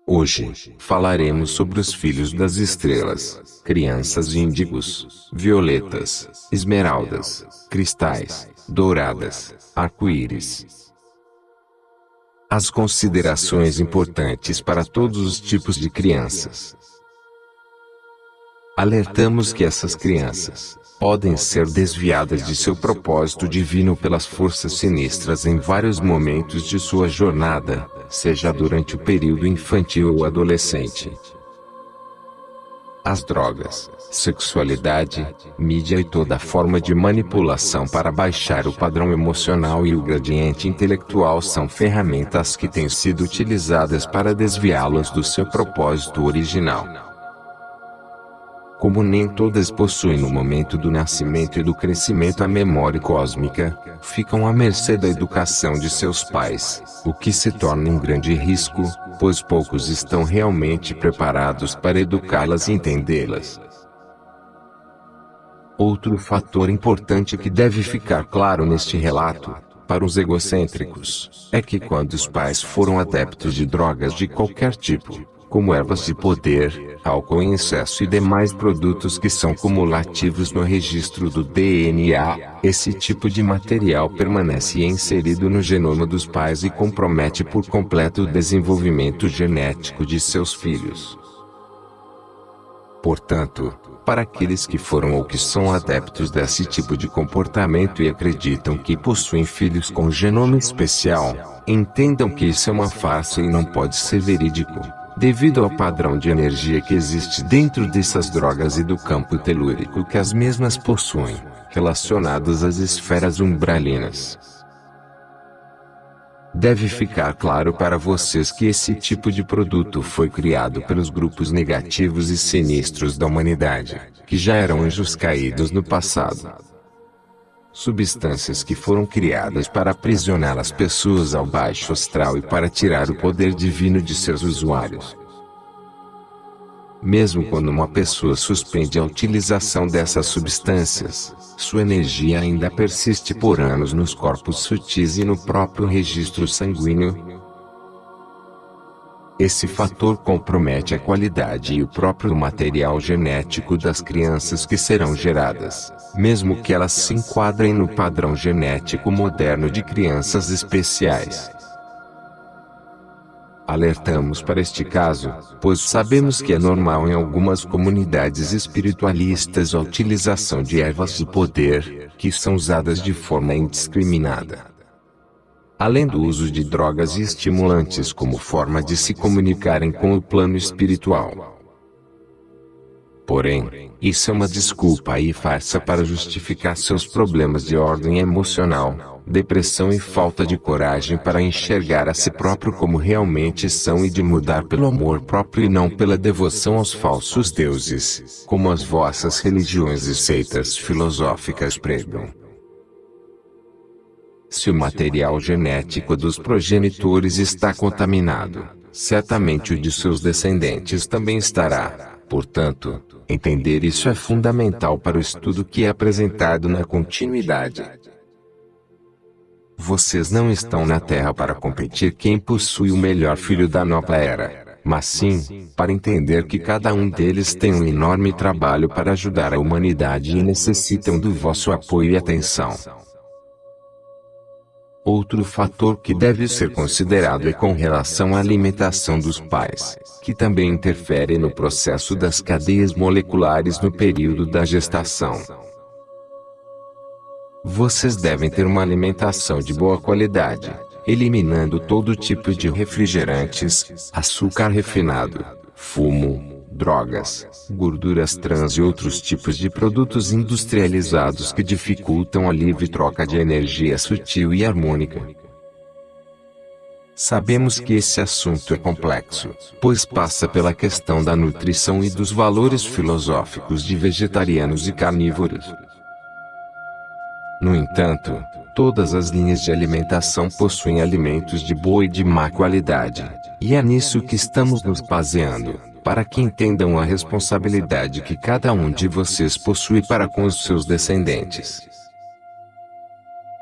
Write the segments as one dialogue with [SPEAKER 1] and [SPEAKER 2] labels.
[SPEAKER 1] Hoje, falaremos sobre os filhos das estrelas, crianças índigos, violetas, esmeraldas, cristais, douradas, arco-íris. As considerações importantes para todos os tipos de crianças. Alertamos que essas crianças podem ser desviadas de seu propósito divino pelas forças sinistras em vários momentos de sua jornada, seja durante o período infantil ou adolescente. As drogas, sexualidade, mídia e toda forma de manipulação para baixar o padrão emocional e o gradiente intelectual são ferramentas que têm sido utilizadas para desviá-los do seu propósito original. Como nem todas possuem no momento do nascimento e do crescimento a memória cósmica, ficam à mercê da educação de seus pais, o que se torna um grande risco, pois poucos estão realmente preparados para educá-las e entendê-las. Outro fator importante que deve ficar claro neste relato, para os egocêntricos, é que quando os pais foram adeptos de drogas de qualquer tipo, como ervas de poder, álcool em excesso e demais produtos que são cumulativos no registro do DNA, esse tipo de material permanece inserido no genoma dos pais e compromete por completo o desenvolvimento genético de seus filhos. Portanto, para aqueles que foram ou que são adeptos desse tipo de comportamento e acreditam que possuem filhos com genoma especial, entendam que isso é uma farsa e não pode ser verídico, devido ao padrão de energia que existe dentro dessas drogas e do campo telúrico que as mesmas possuem, relacionados às esferas umbralinas. Deve ficar claro para vocês que esse tipo de produto foi criado pelos grupos negativos e sinistros da humanidade, que já eram anjos caídos no passado. Substâncias que foram criadas para aprisionar as pessoas ao baixo astral e para tirar o poder divino de seus usuários. Mesmo quando uma pessoa suspende a utilização dessas substâncias, sua energia ainda persiste por anos nos corpos sutis e no próprio registro sanguíneo. Esse fator compromete a qualidade e o próprio material genético das crianças que serão geradas, mesmo que elas se enquadrem no padrão genético moderno de crianças especiais. Alertamos para este caso, pois sabemos que é normal em algumas comunidades espiritualistas a utilização de ervas de poder, que são usadas de forma indiscriminada. Além do uso de drogas e estimulantes como forma de se comunicarem com o plano espiritual. Porém, isso é uma desculpa e farsa para justificar seus problemas de ordem emocional, depressão e falta de coragem para enxergar a si próprio como realmente são e de mudar pelo amor próprio e não pela devoção aos falsos deuses, como as vossas religiões e seitas filosóficas pregam. Se o material genético dos progenitores está contaminado, certamente o de seus descendentes também estará. Portanto, entender isso é fundamental para o estudo que é apresentado na continuidade. Vocês não estão na Terra para competir quem possui o melhor filho da nova era, mas sim, para entender que cada um deles tem um enorme trabalho para ajudar a humanidade e necessitam do vosso apoio e atenção. Outro fator que deve ser considerado é com relação à alimentação dos pais, que também interfere no processo das cadeias moleculares no período da gestação. Vocês devem ter uma alimentação de boa qualidade, eliminando todo tipo de refrigerantes, açúcar refinado, fumo, drogas, gorduras trans e outros tipos de produtos industrializados que dificultam a livre troca de energia sutil e harmônica. Sabemos que esse assunto é complexo, pois passa pela questão da nutrição e dos valores filosóficos de vegetarianos e carnívoros. No entanto, todas as linhas de alimentação possuem alimentos de boa e de má qualidade, e é nisso que estamos nos baseando, para que entendam a responsabilidade que cada um de vocês possui para com os seus descendentes.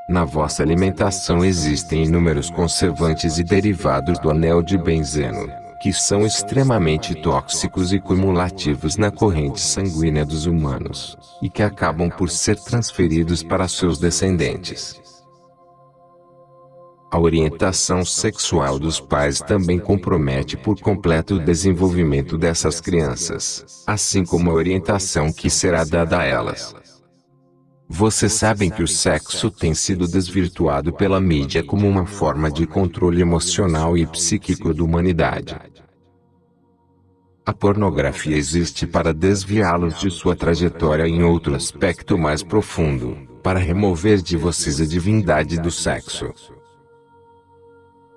[SPEAKER 1] Na vossa alimentação existem inúmeros conservantes e derivados do anel de benzeno, que são extremamente tóxicos e cumulativos na corrente sanguínea dos humanos, e que acabam por ser transferidos para seus descendentes. A orientação sexual dos pais também compromete por completo o desenvolvimento dessas crianças, assim como a orientação que será dada a elas. Vocês sabem que o sexo tem sido desvirtuado pela mídia como uma forma de controle emocional e psíquico da humanidade. A pornografia existe para desviá-los de sua trajetória em outro aspecto mais profundo, para remover de vocês a divindade do sexo.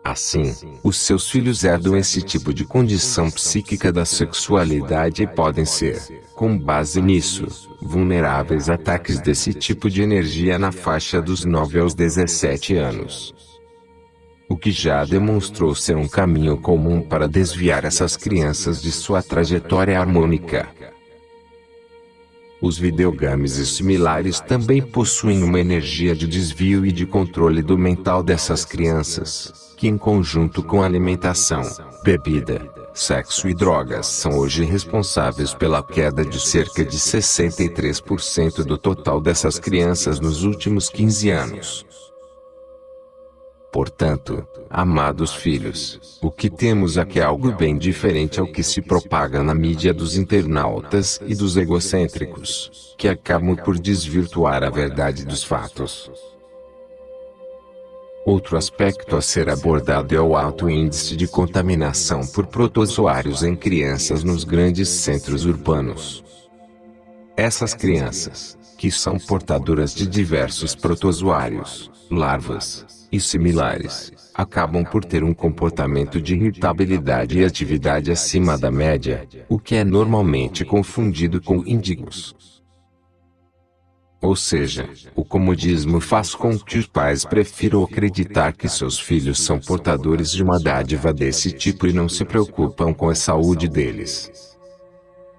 [SPEAKER 1] Assim, os seus filhos herdam esse tipo de condição psíquica da sexualidade e podem ser, com base nisso, vulneráveis a ataques desse tipo de energia na faixa dos 9 aos 17 anos. O que já demonstrou ser um caminho comum para desviar essas crianças de sua trajetória harmônica. Os videogames e similares também possuem uma energia de desvio e de controle do mental dessas crianças, que em conjunto com alimentação, bebida, sexo e drogas são hoje responsáveis pela queda de cerca de 63% do total dessas crianças nos últimos 15 anos. Portanto, amados filhos, o que temos aqui é algo bem diferente ao que se propaga na mídia dos internautas e dos egocêntricos, que acabam por desvirtuar a verdade dos fatos. Outro aspecto a ser abordado é o alto índice de contaminação por protozoários em crianças nos grandes centros urbanos. Essas crianças, que são portadoras de diversos protozoários, larvas e similares, acabam por ter um comportamento de irritabilidade e atividade acima da média, o que é normalmente confundido com índigos. Ou seja, o comodismo faz com que os pais prefiram acreditar que seus filhos são portadores de uma dádiva desse tipo e não se preocupam com a saúde deles.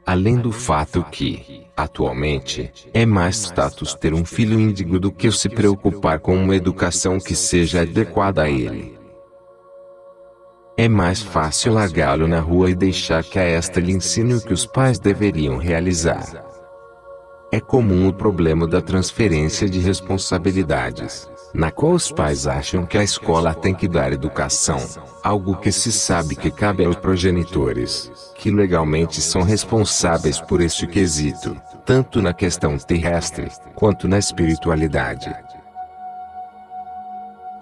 [SPEAKER 1] Além do fato que, atualmente, é mais status ter um filho índigo do que se preocupar com uma educação que seja adequada a ele. É mais fácil largá-lo na rua e deixar que a esta lhe ensine o que os pais deveriam realizar. É comum o problema da transferência de responsabilidades, na qual os pais acham que a escola tem que dar educação, algo que se sabe que cabe aos progenitores, que legalmente são responsáveis por este quesito, tanto na questão terrestre, quanto na espiritualidade.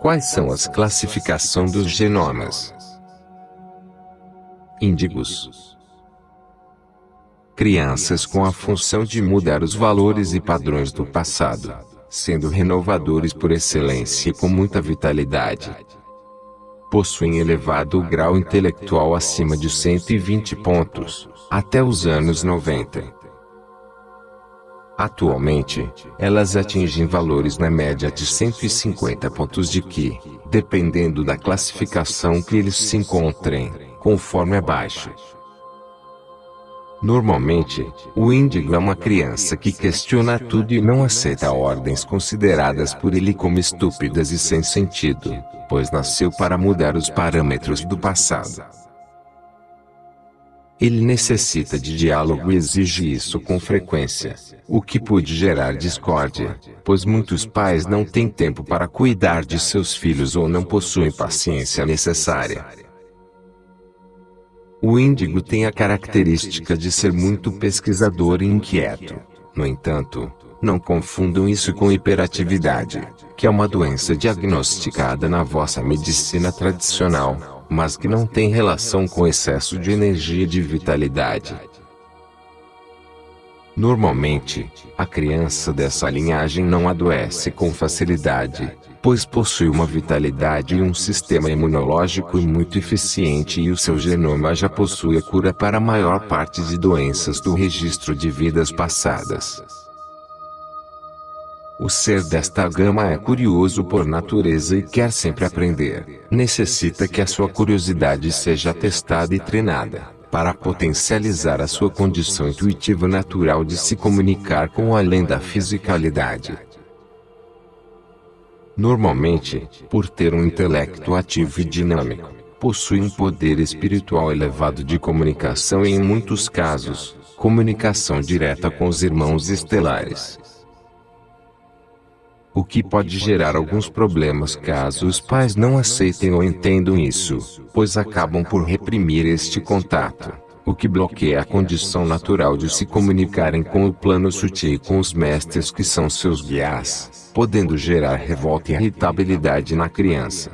[SPEAKER 1] Quais são as classificações dos genomas? Índigos. Crianças com a função de mudar os valores e padrões do passado, sendo renovadores por excelência e com muita vitalidade. Possuem elevado grau intelectual acima de 120 pontos, até os anos 90. Atualmente, elas atingem valores na média de 150 pontos de Qi, dependendo da classificação que eles se encontrem, conforme abaixo. Normalmente, o índigo é uma criança que questiona tudo e não aceita ordens consideradas por ele como estúpidas e sem sentido, pois nasceu para mudar os parâmetros do passado. Ele necessita de diálogo e exige isso com frequência, o que pode gerar discórdia, pois muitos pais não têm tempo para cuidar de seus filhos ou não possuem paciência necessária. O índigo tem a característica de ser muito pesquisador e inquieto. No entanto, não confundam isso com hiperatividade, que é uma doença diagnosticada na vossa medicina tradicional, mas que não tem relação com excesso de energia e de vitalidade. Normalmente, a criança dessa linhagem não adoece com facilidade, pois possui uma vitalidade e um sistema imunológico muito eficiente e o seu genoma já possui a cura para a maior parte de doenças do registro de vidas passadas. O ser desta gama é curioso por natureza e quer sempre aprender. Necessita que a sua curiosidade seja testada e treinada, para potencializar a sua condição intuitiva natural de se comunicar com o além da fisicalidade. Normalmente, por ter um intelecto ativo e dinâmico, possui um poder espiritual elevado de comunicação e, em muitos casos, comunicação direta com os irmãos estelares. O que pode gerar alguns problemas caso os pais não aceitem ou entendam isso, pois acabam por reprimir este contato, o que bloqueia a condição natural de se comunicarem com o plano sutil e com os mestres que são seus guias, podendo gerar revolta e irritabilidade na criança.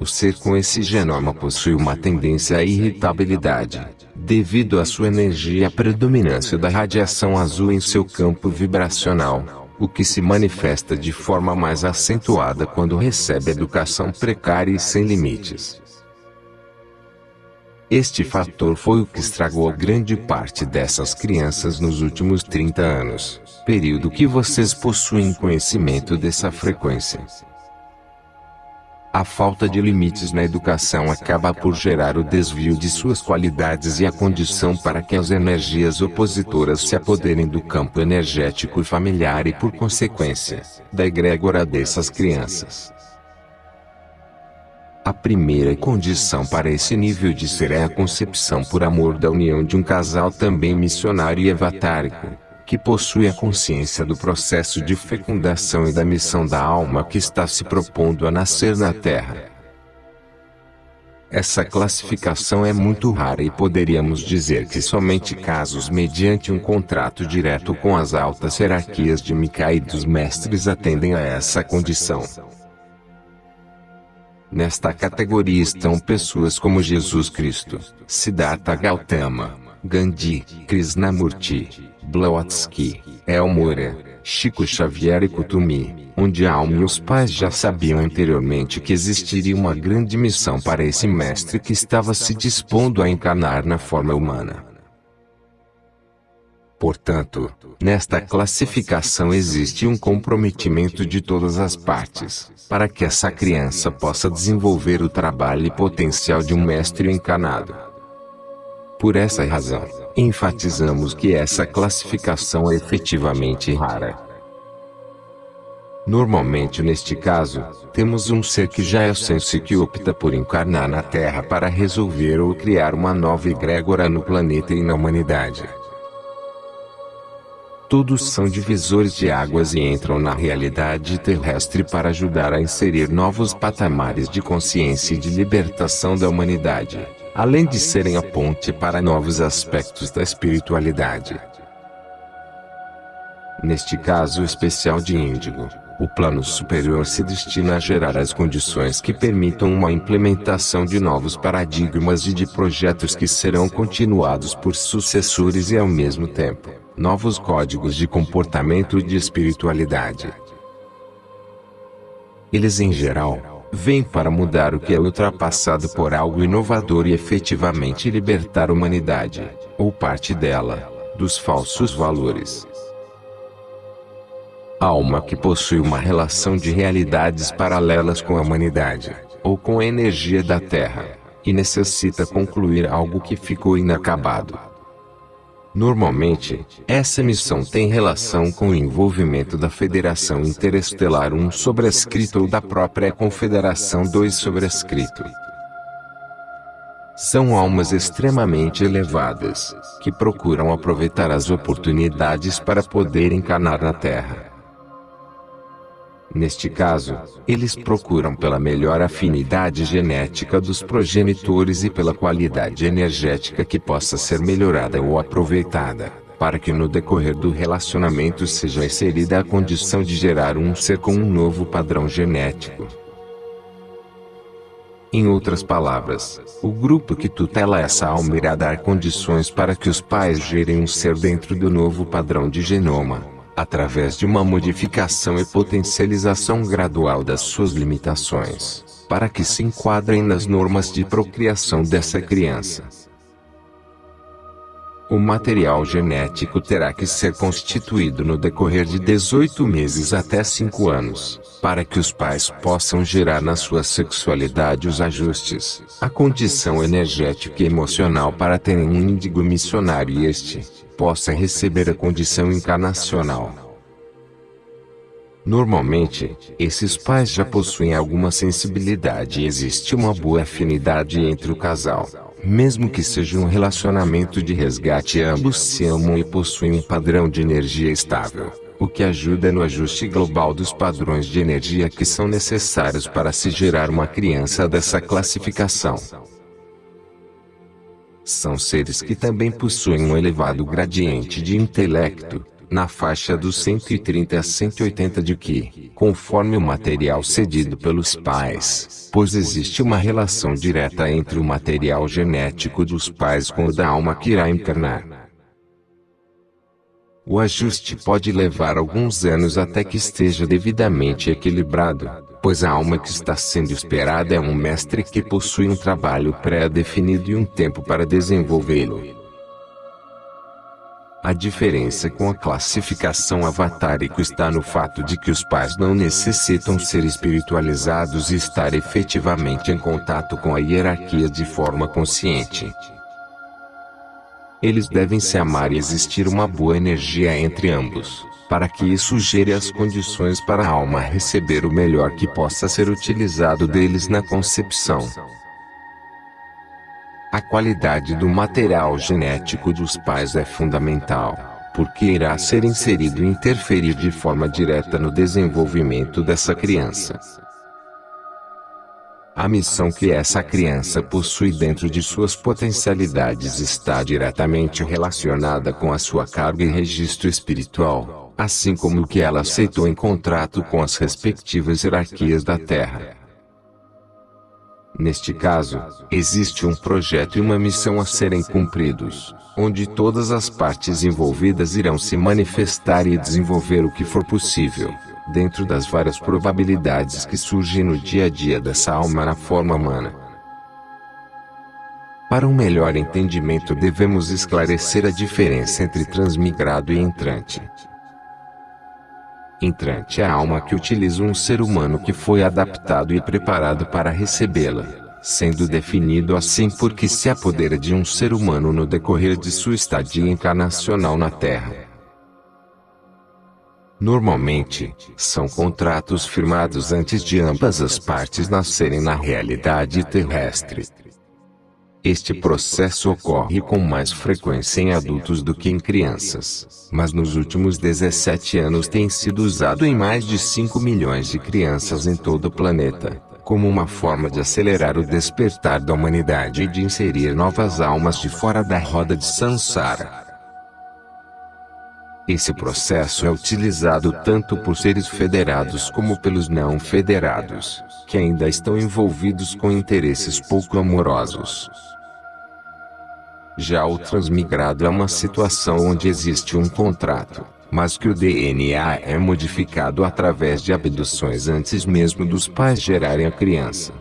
[SPEAKER 1] O ser com esse genoma possui uma tendência à irritabilidade, devido à sua energia e à predominância da radiação azul em seu campo vibracional, o que se manifesta de forma mais acentuada quando recebe educação precária e sem limites. Este fator foi o que estragou a grande parte dessas crianças nos últimos 30 anos, período que vocês possuem conhecimento dessa frequência. A falta de limites na educação acaba por gerar o desvio de suas qualidades e a condição para que as energias opositoras se apoderem do campo energético e familiar e, por consequência, da egrégora dessas crianças. A primeira condição para esse nível de ser é a concepção por amor da união de um casal também missionário e avatárico, que possui a consciência do processo de fecundação e da missão da alma que está se propondo a nascer na Terra. Essa classificação é muito rara e poderíamos dizer que somente casos mediante um contrato direto com as altas hierarquias de Mika e dos mestres atendem a essa condição. Nesta categoria estão pessoas como Jesus Cristo, Siddhartha Gautama, Gandhi, Krishnamurti, Blavatsky, Elmora, Chico Xavier e Kutumi, onde a alma e os pais já sabiam anteriormente que existiria uma grande missão para esse mestre que estava se dispondo a encarnar na forma humana. Portanto, nesta classificação existe um comprometimento de todas as partes, para que essa criança possa desenvolver o trabalho e potencial de um mestre encarnado. Por essa razão, enfatizamos que essa classificação é efetivamente rara. Normalmente neste caso, temos um ser que já é senso e que opta por encarnar na Terra para resolver ou criar uma nova egrégora no planeta e na humanidade. Todos são divisores de águas e entram na realidade terrestre para ajudar a inserir novos patamares de consciência e de libertação da humanidade, além de serem a ponte para novos aspectos da espiritualidade. Neste caso especial de Índigo, o plano superior se destina a gerar as condições que permitam uma implementação de novos paradigmas e de projetos que serão continuados por sucessores e, ao mesmo tempo, novos códigos de comportamento e de espiritualidade. Eles, em geral, vêm para mudar o que é ultrapassado por algo inovador e efetivamente libertar a humanidade, ou parte dela, dos falsos valores. A alma que possui uma relação de realidades paralelas com a humanidade, ou com a energia da Terra, e necessita concluir algo que ficou inacabado. Normalmente, essa missão tem relação com o envolvimento da Federação Interestelar 1 sobrescrito ou da própria Confederação 2 sobrescrito. São almas extremamente elevadas, que procuram aproveitar as oportunidades para poder encarnar na Terra. Neste caso, eles procuram pela melhor afinidade genética dos progenitores e pela qualidade energética que possa ser melhorada ou aproveitada, para que no decorrer do relacionamento seja inserida a condição de gerar um ser com um novo padrão genético. Em outras palavras, o grupo que tutela essa alma irá dar condições para que os pais gerem um ser dentro do novo padrão de genoma, através de uma modificação e potencialização gradual das suas limitações, para que se enquadrem nas normas de procriação dessa criança. O material genético terá que ser constituído no decorrer de 18 meses até 5 anos, para que os pais possam gerar na sua sexualidade os ajustes, a condição energética e emocional para terem um índigo missionário e este possa receber a condição encarnacional. Normalmente, esses pais já possuem alguma sensibilidade e existe uma boa afinidade entre o casal. Mesmo que seja um relacionamento de resgate, ambos se amam e possuem um padrão de energia estável, o que ajuda no ajuste global dos padrões de energia que são necessários para se gerar uma criança dessa classificação. São seres que também possuem um elevado gradiente de intelecto, na faixa dos 130 a 180 de Qi, conforme o material cedido pelos pais, pois existe uma relação direta entre o material genético dos pais com o da alma que irá encarnar. O ajuste pode levar alguns anos até que esteja devidamente equilibrado, pois a alma que está sendo esperada é um mestre que possui um trabalho pré-definido e um tempo para desenvolvê-lo. A diferença com a classificação avatárico está no fato de que os pais não necessitam ser espiritualizados e estar efetivamente em contato com a hierarquia de forma consciente. Eles devem se amar e existir uma boa energia entre ambos, para que isso gere as condições para a alma receber o melhor que possa ser utilizado deles na concepção. A qualidade do material genético dos pais é fundamental, porque irá ser inserido e interferir de forma direta no desenvolvimento dessa criança. A missão que essa criança possui dentro de suas potencialidades está diretamente relacionada com a sua carga e registro espiritual, assim como o que ela aceitou em contrato com as respectivas hierarquias da Terra. Neste caso, existe um projeto e uma missão a serem cumpridos, onde todas as partes envolvidas irão se manifestar e desenvolver o que for possível, dentro das várias probabilidades que surgem no dia a dia dessa alma na forma humana. Para um melhor entendimento, devemos esclarecer a diferença entre transmigrado e entrante. Entrante é a alma que utiliza um ser humano que foi adaptado e preparado para recebê-la, sendo definido assim porque se apodera de um ser humano no decorrer de sua estadia encarnacional na Terra. Normalmente, são contratos firmados antes de ambas as partes nascerem na realidade terrestre. Este processo ocorre com mais frequência em adultos do que em crianças, mas nos últimos 17 anos tem sido usado em mais de 5 milhões de crianças em todo o planeta, como uma forma de acelerar o despertar da humanidade e de inserir novas almas de fora da roda de Sansara. Esse processo é utilizado tanto por seres federados como pelos não federados, que ainda estão envolvidos com interesses pouco amorosos. Já o transmigrado é uma situação onde existe um contrato, mas que o DNA é modificado através de abduções antes mesmo dos pais gerarem a criança.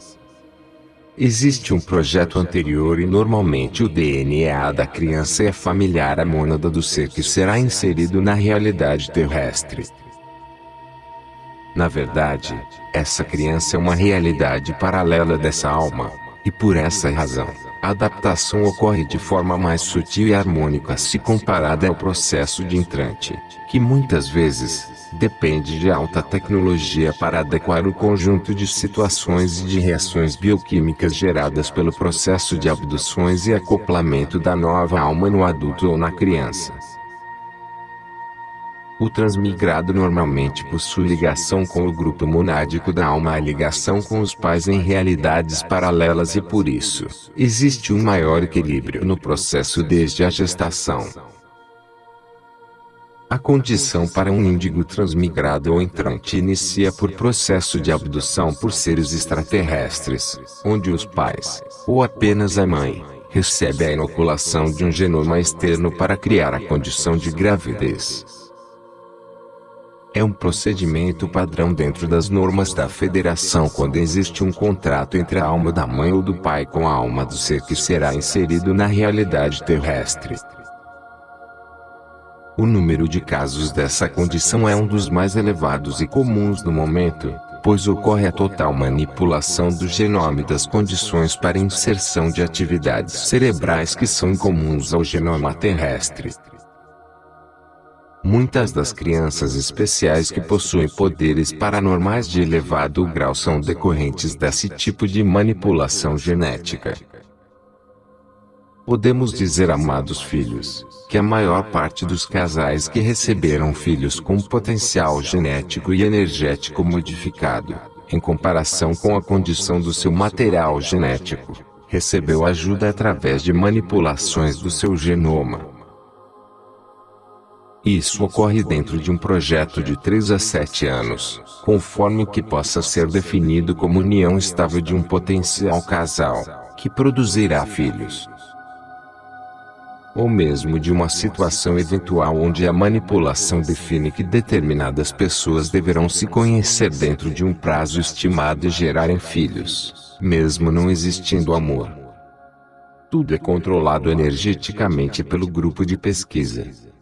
[SPEAKER 1] Existe um projeto anterior e normalmente o DNA da criança é familiar à mônada do ser que será inserido na realidade terrestre. Na verdade, essa criança é uma realidade paralela dessa alma, e por essa razão, a adaptação ocorre de forma mais sutil e harmônica se comparada ao processo de entrante, que muitas vezes depende de alta tecnologia para adequar o conjunto de situações e de reações bioquímicas geradas pelo processo de abduções e acoplamento da nova alma no adulto ou na criança. O transmigrado normalmente possui ligação com o grupo monádico da alma, a ligação com os pais em realidades paralelas, e por isso, existe um maior equilíbrio no processo desde a gestação. A condição para um índigo transmigrado ou entrante inicia por processo de abdução por seres extraterrestres, onde os pais, ou apenas a mãe, recebe a inoculação de um genoma externo para criar a condição de gravidez. É um procedimento padrão dentro das normas da Federação quando existe um contrato entre a alma da mãe ou do pai com a alma do ser que será inserido na realidade terrestre. O número de casos dessa condição é um dos mais elevados e comuns no momento, pois ocorre a total manipulação do genoma e das condições para inserção de atividades cerebrais que são incomuns ao genoma terrestre. Muitas das crianças especiais que possuem poderes paranormais de elevado grau são decorrentes desse tipo de manipulação genética. Podemos dizer, amados filhos, que a maior parte dos casais que receberam filhos com potencial genético e energético modificado, em comparação com a condição do seu material genético, recebeu ajuda através de manipulações do seu genoma. Isso ocorre dentro de um projeto de 3 a 7 anos, conforme que possa ser definido como união estável de um potencial casal, que produzirá filhos. Ou mesmo de uma situação eventual onde a manipulação define que determinadas pessoas deverão se conhecer dentro de um prazo estimado e gerarem filhos, mesmo não existindo amor. Tudo é controlado energeticamente pelo grupo de pesquisa.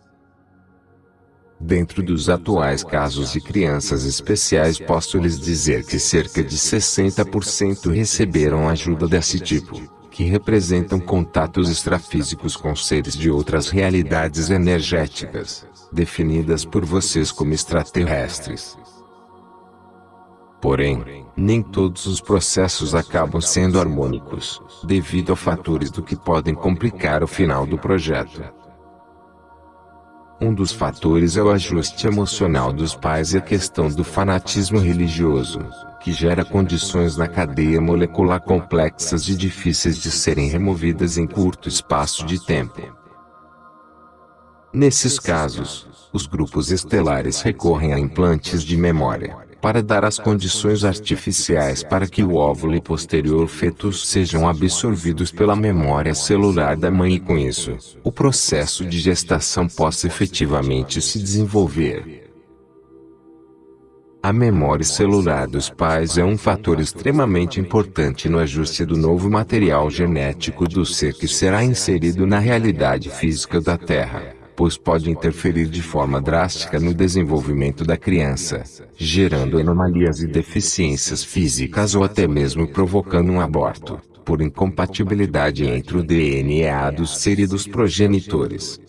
[SPEAKER 1] Dentro dos atuais casos de crianças especiais, posso lhes dizer que cerca de 60% receberam ajuda desse tipo, que representam contatos extrafísicos com seres de outras realidades energéticas, definidas por vocês como extraterrestres. Porém, nem todos os processos acabam sendo harmônicos, devido a fatores do que podem complicar o final do projeto. Um dos fatores é o ajuste emocional dos pais e a questão do fanatismo religioso, que gera condições na cadeia molecular complexas e difíceis de serem removidas em curto espaço de tempo. Nesses casos, os grupos estelares recorrem a implantes de memória, para dar as condições artificiais para que o óvulo e posterior fetus sejam absorvidos pela memória celular da mãe e com isso, o processo de gestação possa efetivamente se desenvolver. A memória celular dos pais é um fator extremamente importante no ajuste do novo material genético do ser que será inserido na realidade física da Terra, pois pode interferir de forma drástica no desenvolvimento da criança, gerando anomalias e deficiências físicas ou até mesmo provocando um aborto, por incompatibilidade entre o DNA do ser e dos progenitores.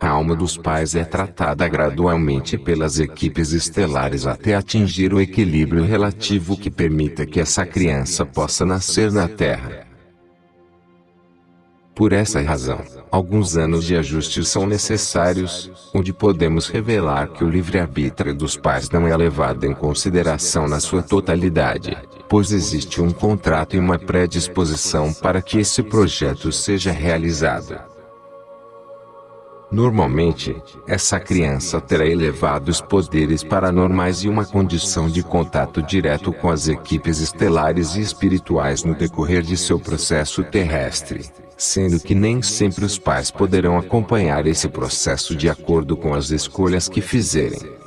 [SPEAKER 1] A alma dos pais é tratada gradualmente pelas equipes estelares até atingir o equilíbrio relativo que permita que essa criança possa nascer na Terra. Por essa razão, alguns anos de ajuste são necessários, onde podemos revelar que o livre-arbítrio dos pais não é levado em consideração na sua totalidade, pois existe um contrato e uma predisposição para que esse projeto seja realizado. Normalmente, essa criança terá elevados poderes paranormais e uma condição de contato direto com as equipes estelares e espirituais no decorrer de seu processo terrestre, sendo que nem sempre os pais poderão acompanhar esse processo de acordo com as escolhas que fizerem.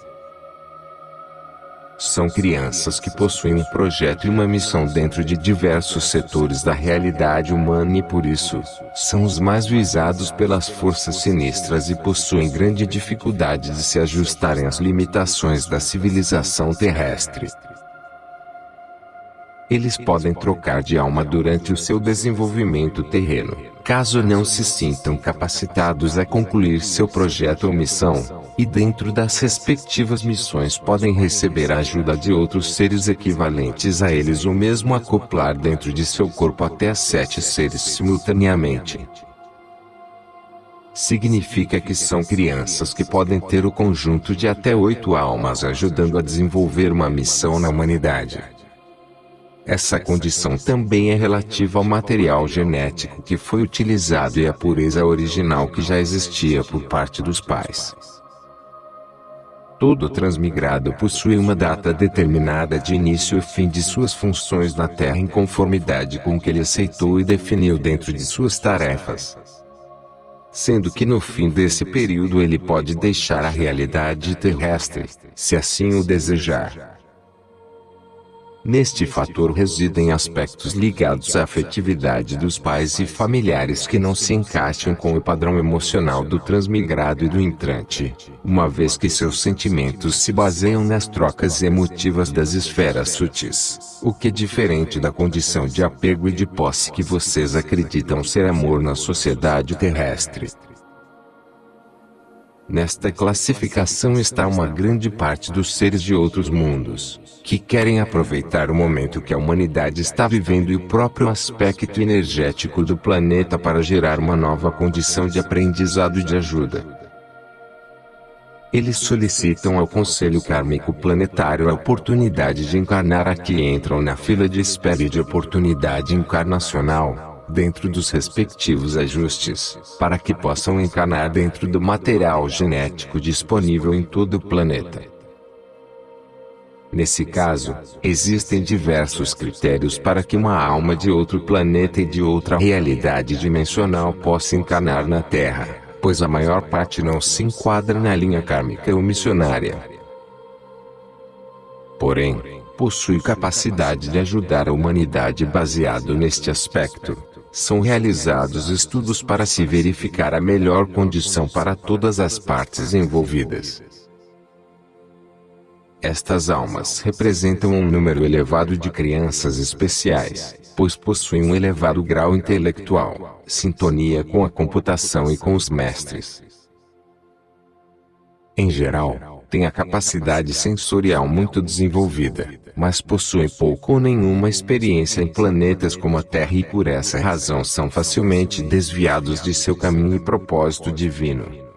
[SPEAKER 1] São crianças que possuem um projeto e uma missão dentro de diversos setores da realidade humana e por isso, são os mais visados pelas forças sinistras e possuem grande dificuldade de se ajustarem às limitações da civilização terrestre. Eles podem trocar de alma durante o seu desenvolvimento terreno, caso não se sintam capacitados a concluir seu projeto ou missão, e dentro das respectivas missões podem receber a ajuda de outros seres equivalentes a eles ou mesmo acoplar dentro de seu corpo até 7 seres simultaneamente. Significa que são crianças que podem ter o conjunto de até 8 almas ajudando a desenvolver uma missão na humanidade. Essa condição também é relativa ao material genético que foi utilizado e à pureza original que já existia por parte dos pais. Todo transmigrado possui uma data determinada de início e fim de suas funções na Terra em conformidade com o que ele aceitou e definiu dentro de suas tarefas. Sendo que no fim desse período ele pode deixar a realidade terrestre, se assim o desejar. Neste fator residem aspectos ligados à afetividade dos pais e familiares que não se encaixam com o padrão emocional do transmigrado e do entrante, uma vez que seus sentimentos se baseiam nas trocas emotivas das esferas sutis, o que é diferente da condição de apego e de posse que vocês acreditam ser amor na sociedade terrestre. Nesta classificação está uma grande parte dos seres de outros mundos, que querem aproveitar o momento que a humanidade está vivendo e o próprio aspecto energético do planeta para gerar uma nova condição de aprendizado e de ajuda. Eles solicitam ao Conselho Kármico Planetário a oportunidade de encarnar aqui e entram na fila de espera e de oportunidade encarnacional, dentro dos respectivos ajustes, para que possam encarnar dentro do material genético disponível em todo o planeta. Nesse caso, existem diversos critérios para que uma alma de outro planeta e de outra realidade dimensional possa encarnar na Terra, pois a maior parte não se enquadra na linha kármica ou missionária. Porém, possui capacidade de ajudar a humanidade baseado neste aspecto. São realizados estudos para se verificar a melhor condição para todas as partes envolvidas. Estas almas representam um número elevado de crianças especiais, pois possuem um elevado grau intelectual, sintonia com a computação e com os mestres. Em geral, têm a capacidade sensorial muito desenvolvida, mas possuem pouco ou nenhuma experiência em planetas como a Terra e por essa razão são facilmente desviados de seu caminho e propósito divino.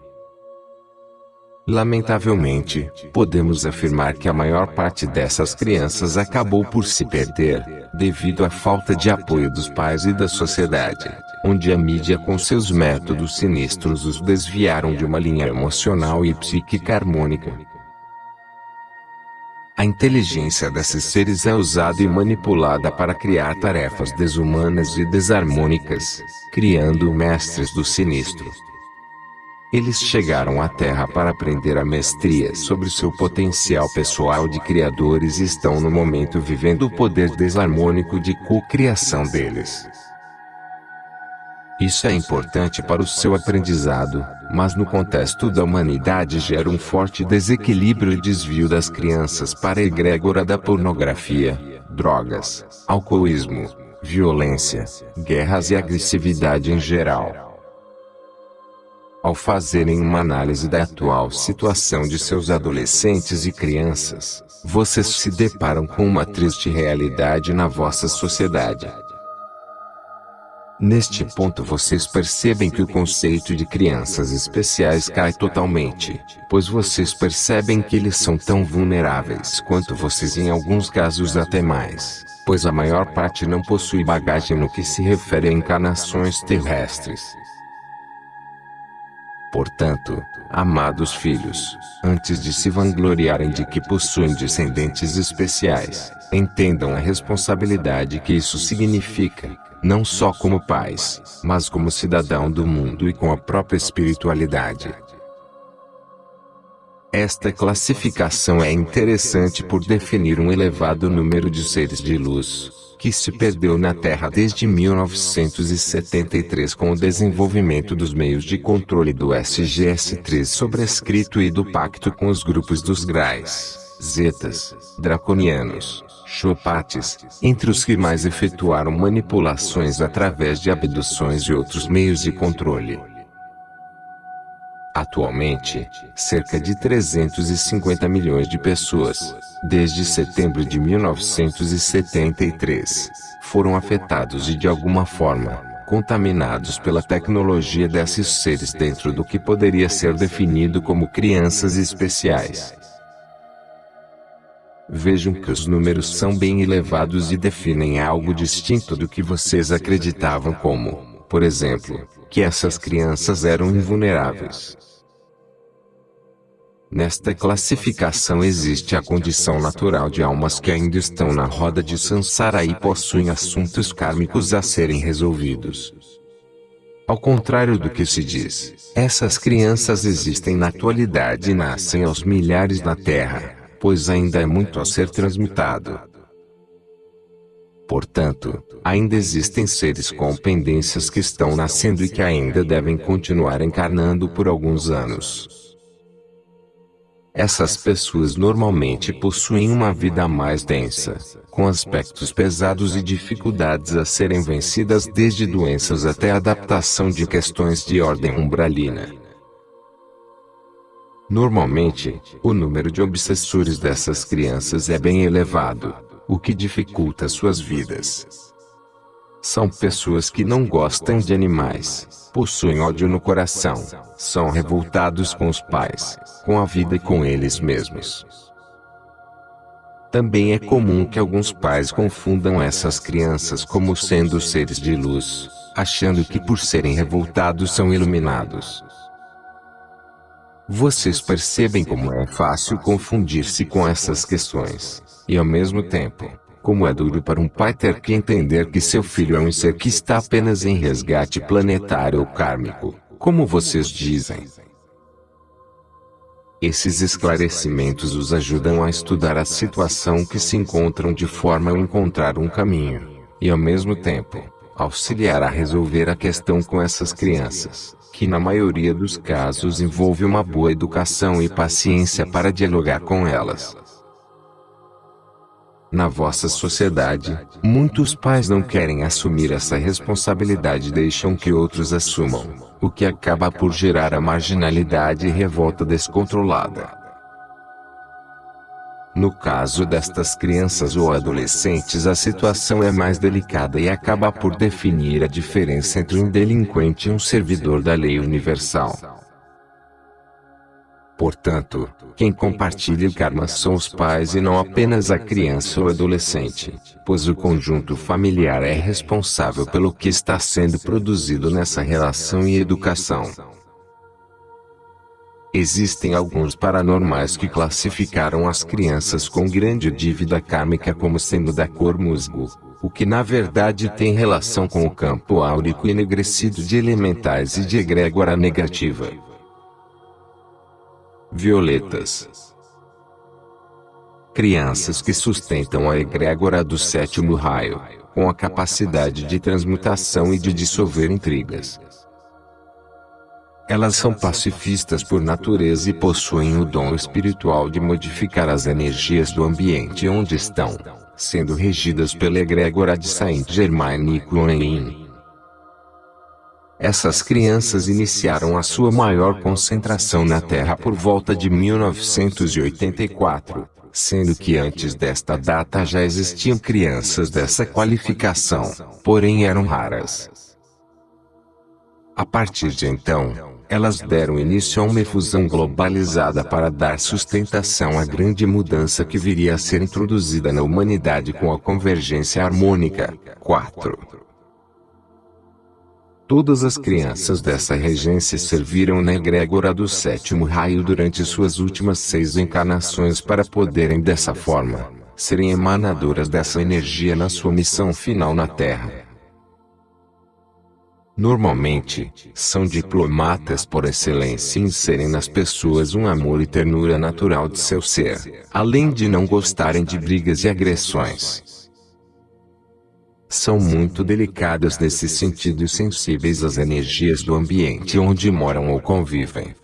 [SPEAKER 1] Lamentavelmente, podemos afirmar que a maior parte dessas crianças acabou por se perder, devido à falta de apoio dos pais e da sociedade, onde a mídia com seus métodos sinistros os desviaram de uma linha emocional e psíquica harmônica. A inteligência desses seres é usada e manipulada para criar tarefas desumanas e desarmônicas, criando mestres do sinistro. Eles chegaram à Terra para aprender a mestria sobre seu potencial pessoal de criadores e estão no momento vivendo o poder desarmônico de co-criação deles. Isso é importante para o seu aprendizado, mas no contexto da humanidade gera um forte desequilíbrio e desvio das crianças para a egrégora da pornografia, drogas, alcoolismo, violência, guerras e agressividade em geral. Ao fazerem uma análise da atual situação de seus adolescentes e crianças, vocês se deparam com uma triste realidade na vossa sociedade. Neste ponto vocês percebem que o conceito de crianças especiais cai totalmente, pois vocês percebem que eles são tão vulneráveis quanto vocês e em alguns casos até mais, pois a maior parte não possui bagagem no que se refere a encarnações terrestres. Portanto, amados filhos, antes de se vangloriarem de que possuem descendentes especiais, entendam a responsabilidade que isso significa, não só como pais, mas como cidadão do mundo e com a própria espiritualidade. Esta classificação é interessante por definir um elevado número de seres de luz, que se perdeu na Terra desde 1973 com o desenvolvimento dos meios de controle do SGS-3 sobrescrito e do pacto com os grupos dos Grais, Zetas, Draconianos, Chopates, entre os que mais efetuaram manipulações através de abduções e outros meios de controle. Atualmente, cerca de 350 milhões de pessoas, desde setembro de 1973, foram afetados e de alguma forma, contaminados pela tecnologia desses seres dentro do que poderia ser definido como crianças especiais. Vejam que os números são bem elevados e definem algo distinto do que vocês acreditavam como, por exemplo, que essas crianças eram invulneráveis. Nesta classificação existe a condição natural de almas que ainda estão na roda de Sansara e possuem assuntos kármicos a serem resolvidos. Ao contrário do que se diz, essas crianças existem na atualidade e nascem aos milhares na Terra, pois ainda é muito a ser transmutado. Portanto, ainda existem seres com pendências que estão nascendo e que ainda devem continuar encarnando por alguns anos. Essas pessoas normalmente possuem uma vida mais densa, com aspectos pesados e dificuldades a serem vencidas desde doenças até a adaptação de questões de ordem umbralina. Normalmente, o número de obsessores dessas crianças é bem elevado, o que dificulta suas vidas. São pessoas que não gostam de animais, possuem ódio no coração, são revoltados com os pais, com a vida e com eles mesmos. Também é comum que alguns pais confundam essas crianças como sendo seres de luz, achando que por serem revoltados são iluminados. Vocês percebem como é fácil confundir-se com essas questões, e ao mesmo tempo, como é duro para um pai ter que entender que seu filho é um ser que está apenas em resgate planetário ou kármico, como vocês dizem. Esses esclarecimentos os ajudam a estudar a situação que se encontram de forma a encontrar um caminho, e ao mesmo tempo, auxiliar a resolver a questão com essas crianças, que na maioria dos casos envolve uma boa educação e paciência para dialogar com elas. Na vossa sociedade, muitos pais não querem assumir essa responsabilidade e deixam que outros assumam, o que acaba por gerar a marginalidade e revolta descontrolada. No caso destas crianças ou adolescentes, a situação é mais delicada e acaba por definir a diferença entre um delinquente e um servidor da lei universal. Portanto, quem compartilha o karma são os pais e não apenas a criança ou adolescente, pois o conjunto familiar é responsável pelo que está sendo produzido nessa relação e educação. Existem alguns paranormais que classificaram as crianças com grande dívida kármica como sendo da cor musgo, o que na verdade tem relação com o campo áurico enegrecido de elementais e de egrégora negativa. Violetas. Crianças que sustentam a egrégora do sétimo raio, com a capacidade de transmutação e de dissolver intrigas. Elas são pacifistas por natureza e possuem o dom espiritual de modificar as energias do ambiente onde estão, sendo regidas pela egrégora de Saint-Germain e Kuan Yin. Essas crianças iniciaram a sua maior concentração na Terra por volta de 1984, sendo que antes desta data já existiam crianças dessa qualificação, porém eram raras. A partir de então, elas deram início a uma efusão globalizada para dar sustentação à grande mudança que viria a ser introduzida na humanidade com a convergência harmônica. 4. Todas as crianças dessa regência serviram na egrégora do sétimo raio durante suas últimas 6 encarnações para poderem dessa forma, serem emanadoras dessa energia na sua missão final na Terra. Normalmente, são diplomatas por excelência e inserem nas pessoas um amor e ternura natural de seu ser, além de não gostarem de brigas e agressões. São muito delicadas nesse sentido e sensíveis às energias do ambiente onde moram ou convivem.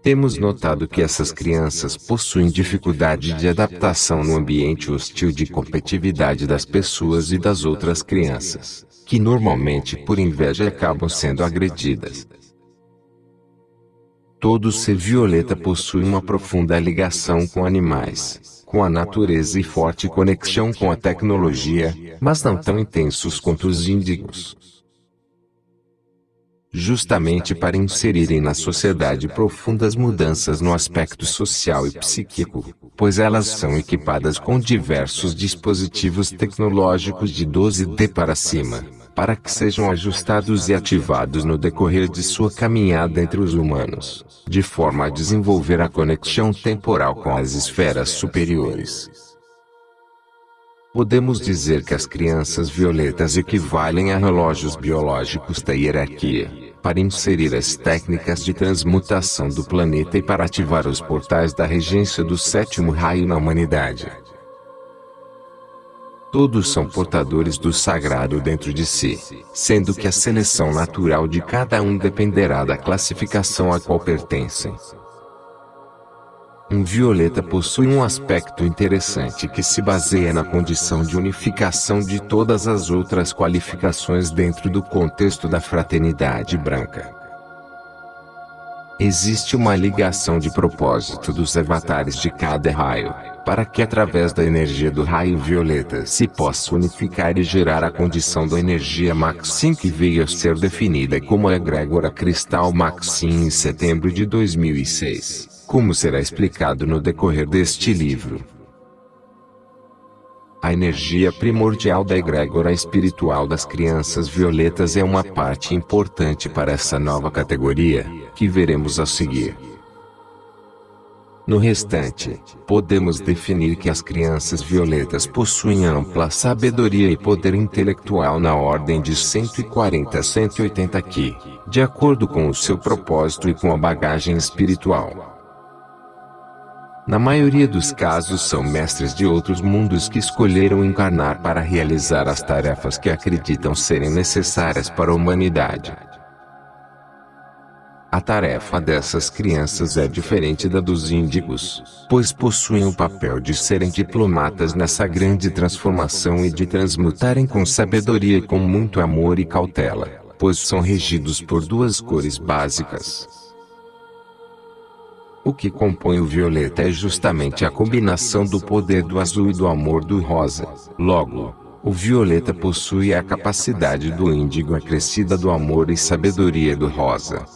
[SPEAKER 1] Temos notado que essas crianças possuem dificuldade de adaptação no ambiente hostil de competitividade das pessoas e das outras crianças, que normalmente por inveja acabam sendo agredidas. Todo ser violeta possui uma profunda ligação com animais, com a natureza e forte conexão com a tecnologia, mas não tão intensos quanto os índigos. Justamente para inserirem na sociedade profundas mudanças no aspecto social e psíquico, pois elas são equipadas com diversos dispositivos tecnológicos de 12D para cima, para que sejam ajustados e ativados no decorrer de sua caminhada entre os humanos, de forma a desenvolver a conexão temporal com as esferas superiores. Podemos dizer que as crianças violetas equivalem a relógios biológicos da hierarquia, para inserir as técnicas de transmutação do planeta e para ativar os portais da regência do sétimo raio na humanidade. Todos são portadores do sagrado dentro de si, sendo que a seleção natural de cada um dependerá da classificação a qual pertencem. Um violeta possui um aspecto interessante que se baseia na condição de unificação de todas as outras qualificações dentro do contexto da fraternidade branca. Existe uma ligação de propósito dos avatares de cada raio, para que através da energia do raio violeta se possa unificar e gerar a condição da energia Maxim que veio a ser definida como a egrégora cristal Maxim em setembro de 2006, como será explicado no decorrer deste livro. A energia primordial da egrégora espiritual das crianças violetas é uma parte importante para essa nova categoria, que veremos a seguir. No restante, podemos definir que as crianças violetas possuem ampla sabedoria e poder intelectual na ordem de 140 a 180 Qi, de acordo com o seu propósito e com a bagagem espiritual. Na maioria dos casos são mestres de outros mundos que escolheram encarnar para realizar as tarefas que acreditam serem necessárias para a humanidade. A tarefa dessas crianças é diferente da dos índigos, pois possuem o papel de serem diplomatas nessa grande transformação e de transmutarem com sabedoria e com muito amor e cautela, pois são regidos por duas cores básicas. O que compõe o violeta é justamente a combinação do poder do azul e do amor do rosa. Logo, o violeta possui a capacidade do índigo acrescida do amor e sabedoria do rosa.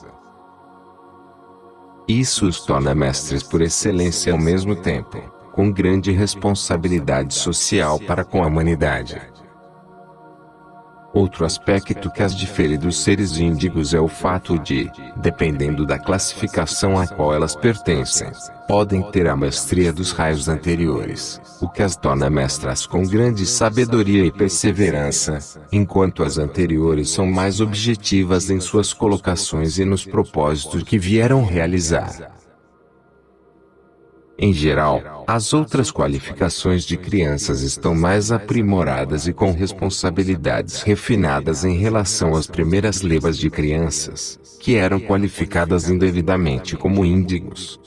[SPEAKER 1] Isso os torna mestres por excelência ao mesmo tempo, com grande responsabilidade social para com a humanidade. Outro aspecto que as difere dos seres índigos é o fato de, dependendo da classificação a qual elas pertencem, podem ter a mestria dos raios anteriores, o que as torna mestras com grande sabedoria e perseverança, enquanto as anteriores são mais objetivas em suas colocações e nos propósitos que vieram realizar. Em geral, as outras qualificações de crianças estão mais aprimoradas e com responsabilidades refinadas em relação às primeiras levas de crianças, que eram qualificadas indevidamente como índigos.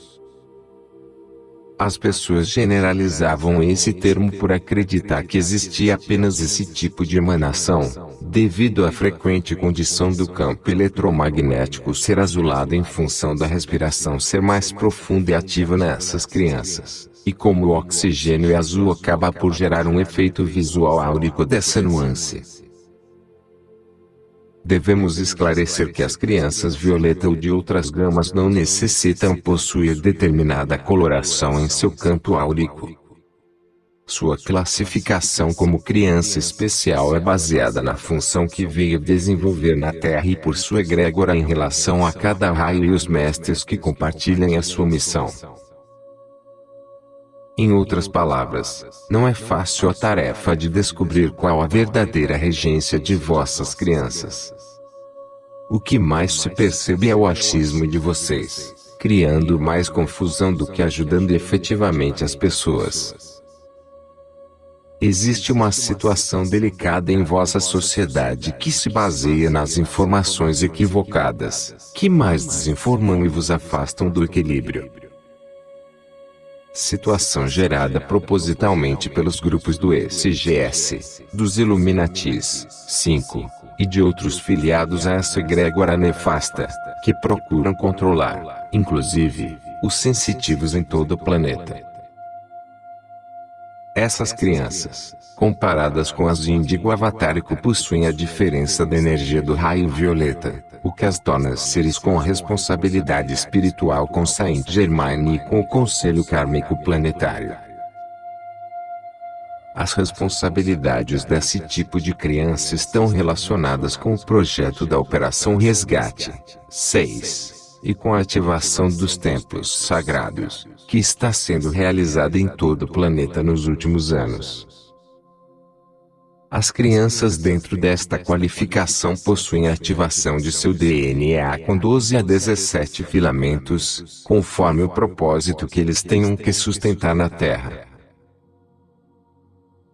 [SPEAKER 1] As pessoas generalizavam esse termo por acreditar que existia apenas esse tipo de emanação, devido à frequente condição do campo eletromagnético ser azulado em função da respiração ser mais profunda e ativa nessas crianças, e como o oxigênio é azul acaba por gerar um efeito visual áurico dessa nuance. Devemos esclarecer que as crianças violeta ou de outras gamas não necessitam possuir determinada coloração em seu campo áurico. Sua classificação como criança especial é baseada na função que veio desenvolver na Terra e por sua egrégora em relação a cada raio e os mestres que compartilham a sua missão. Em outras palavras, não é fácil a tarefa de descobrir qual a verdadeira regência de vossas crianças. O que mais se percebe é o achismo de vocês, criando mais confusão do que ajudando efetivamente as pessoas. Existe uma situação delicada em vossa sociedade que se baseia nas informações equivocadas, que mais desinformam e vos afastam do equilíbrio. Situação gerada propositalmente pelos grupos do SGS, dos Illuminatis, 5, e de outros filiados a essa egrégora nefasta, que procuram controlar, inclusive, os sensitivos em todo o planeta. Essas crianças, comparadas com as índigo avatárico, possuem a diferença da energia do raio violeta, o que as torna seres com a responsabilidade espiritual com Saint Germain e com o Conselho Kármico Planetário. As responsabilidades desse tipo de criança estão relacionadas com o projeto da Operação Resgate 6 e com a ativação dos templos sagrados, que está sendo realizada em todo o planeta nos últimos anos. As crianças dentro desta qualificação possuem a ativação de seu DNA com 12 a 17 filamentos, conforme o propósito que eles tenham que sustentar na Terra.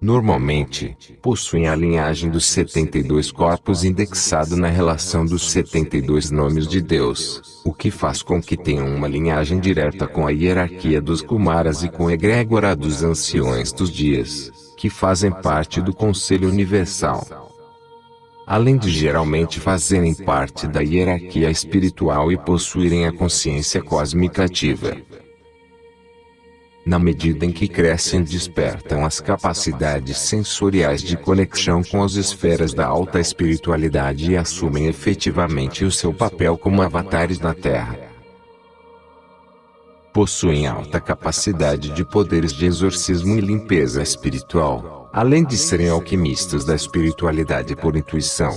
[SPEAKER 1] Normalmente, possuem a linhagem dos 72 corpos indexado na relação dos 72 nomes de Deus, o que faz com que tenham uma linhagem direta com a hierarquia dos Kumaras e com a egrégora dos anciões dos dias, que fazem parte do Conselho Universal. além de geralmente fazerem parte da hierarquia espiritual e possuírem a consciência cósmica ativa. Na medida em que crescem, despertam as capacidades sensoriais de conexão com as esferas da alta espiritualidade e assumem efetivamente o seu papel como avatares na Terra. Possuem alta capacidade de poderes de exorcismo e limpeza espiritual, além de serem alquimistas da espiritualidade por intuição.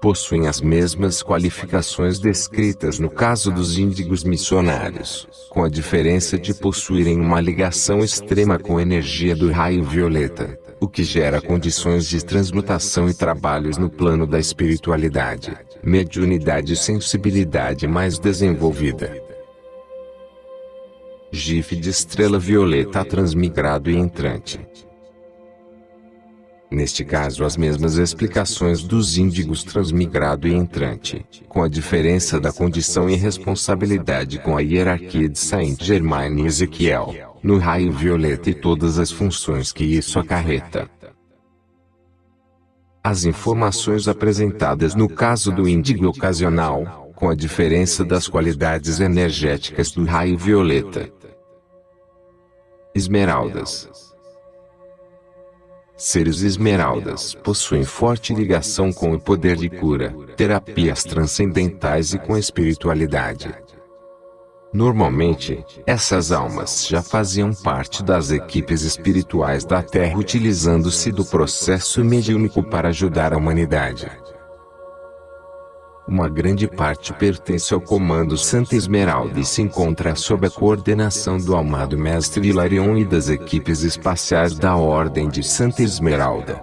[SPEAKER 1] Possuem as mesmas qualificações descritas no caso dos índigos missionários, com a diferença de possuírem uma ligação extrema com a energia do raio violeta, o que gera condições de transmutação e trabalhos no plano da espiritualidade, mediunidade e sensibilidade mais desenvolvida. GIF de estrela violeta transmigrado e entrante. Neste caso, as mesmas explicações dos índigos transmigrado e entrante, com a diferença da condição e responsabilidade com a hierarquia de Saint-Germain e Ezequiel, no raio violeta e todas as funções que isso acarreta. As informações apresentadas no caso do índigo ocasional, com a diferença das qualidades energéticas do raio violeta. Esmeraldas. Seres esmeraldas possuem forte ligação com o poder de cura, terapias transcendentais e com a espiritualidade. Normalmente, essas almas já faziam parte das equipes espirituais da Terra, utilizando-se do processo mediúnico para ajudar a humanidade. Uma grande parte pertence ao Comando Santa Esmeralda e se encontra sob a coordenação do amado Mestre Hilarion e das equipes espaciais da Ordem de Santa Esmeralda.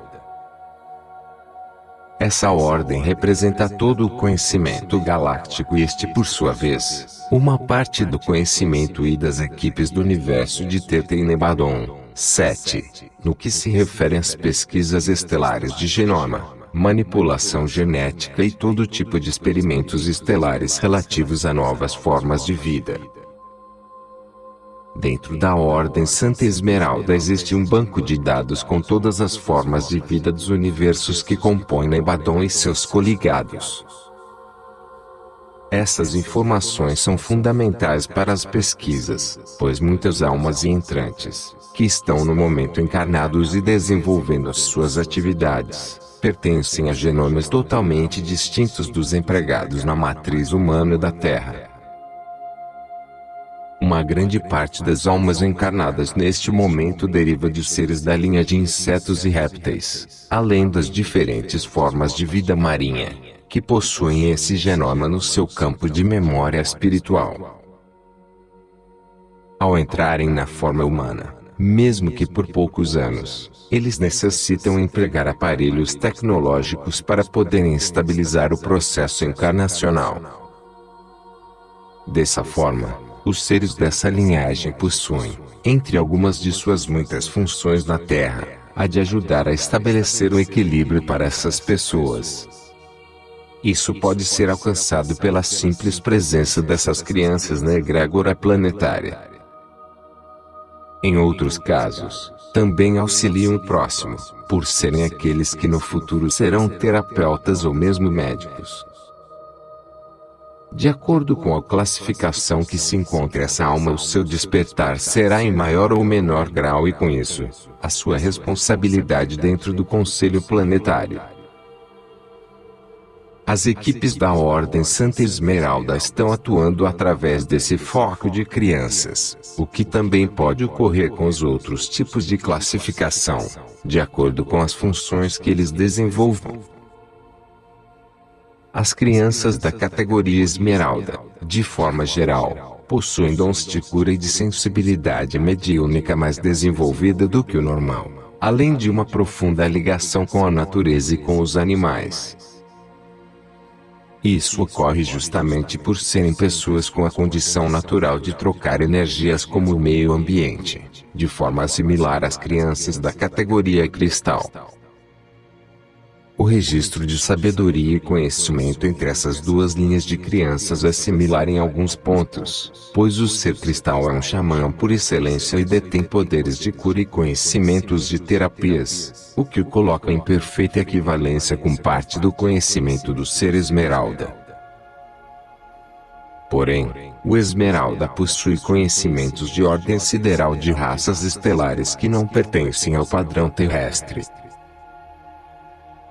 [SPEAKER 1] Essa ordem representa todo o conhecimento galáctico e este, por sua vez, uma parte do conhecimento e das equipes do universo de Teta e Nebadon. 7. No que se refere às pesquisas estelares de genoma, manipulação genética e todo tipo de experimentos estelares relativos a novas formas de vida. Dentro da Ordem Santa Esmeralda existe um banco de dados com todas as formas de vida dos universos que compõem Nebadon e seus coligados. Essas informações são fundamentais para as pesquisas, pois muitas almas e entrantes, que estão no momento encarnados e desenvolvendo as suas atividades, pertencem a genomas totalmente distintos dos empregados na matriz humana da Terra. Uma grande parte das almas encarnadas neste momento deriva de seres da linha de insetos e répteis, além das diferentes formas de vida marinha, que possuem esse genoma no seu campo de memória espiritual. Ao entrarem na forma humana, mesmo que por poucos anos, eles necessitam empregar aparelhos tecnológicos para poderem estabilizar o processo encarnacional. Dessa forma, os seres dessa linhagem possuem, entre algumas de suas muitas funções na Terra, a de ajudar a estabelecer o equilíbrio para essas pessoas. Isso pode ser alcançado pela simples presença dessas crianças na egrégora planetária. Em outros casos, também auxiliam o próximo, por serem aqueles que no futuro serão terapeutas ou mesmo médicos. De acordo com a classificação que se encontra essa alma, o seu despertar será em maior ou menor grau e com isso, a sua responsabilidade dentro do Conselho Planetário. As equipes da Ordem Santa Esmeralda estão atuando através desse foco de crianças, o que também pode ocorrer com os outros tipos de classificação, de acordo com as funções que eles desenvolvam. As crianças da categoria Esmeralda, de forma geral, possuem dons de cura e de sensibilidade mediúnica mais desenvolvida do que o normal, além de uma profunda ligação com a natureza e com os animais. Isso ocorre justamente por serem pessoas com a condição natural de trocar energias como o meio ambiente, de forma similar às crianças da categoria cristal. O registro de sabedoria e conhecimento entre essas duas linhas de crianças é similar em alguns pontos, pois o ser cristal é um xamã por excelência e detém poderes de cura e conhecimentos de terapias, o que o coloca em perfeita equivalência com parte do conhecimento do ser esmeralda. Porém, o esmeralda possui conhecimentos de ordem sideral de raças estelares que não pertencem ao padrão terrestre.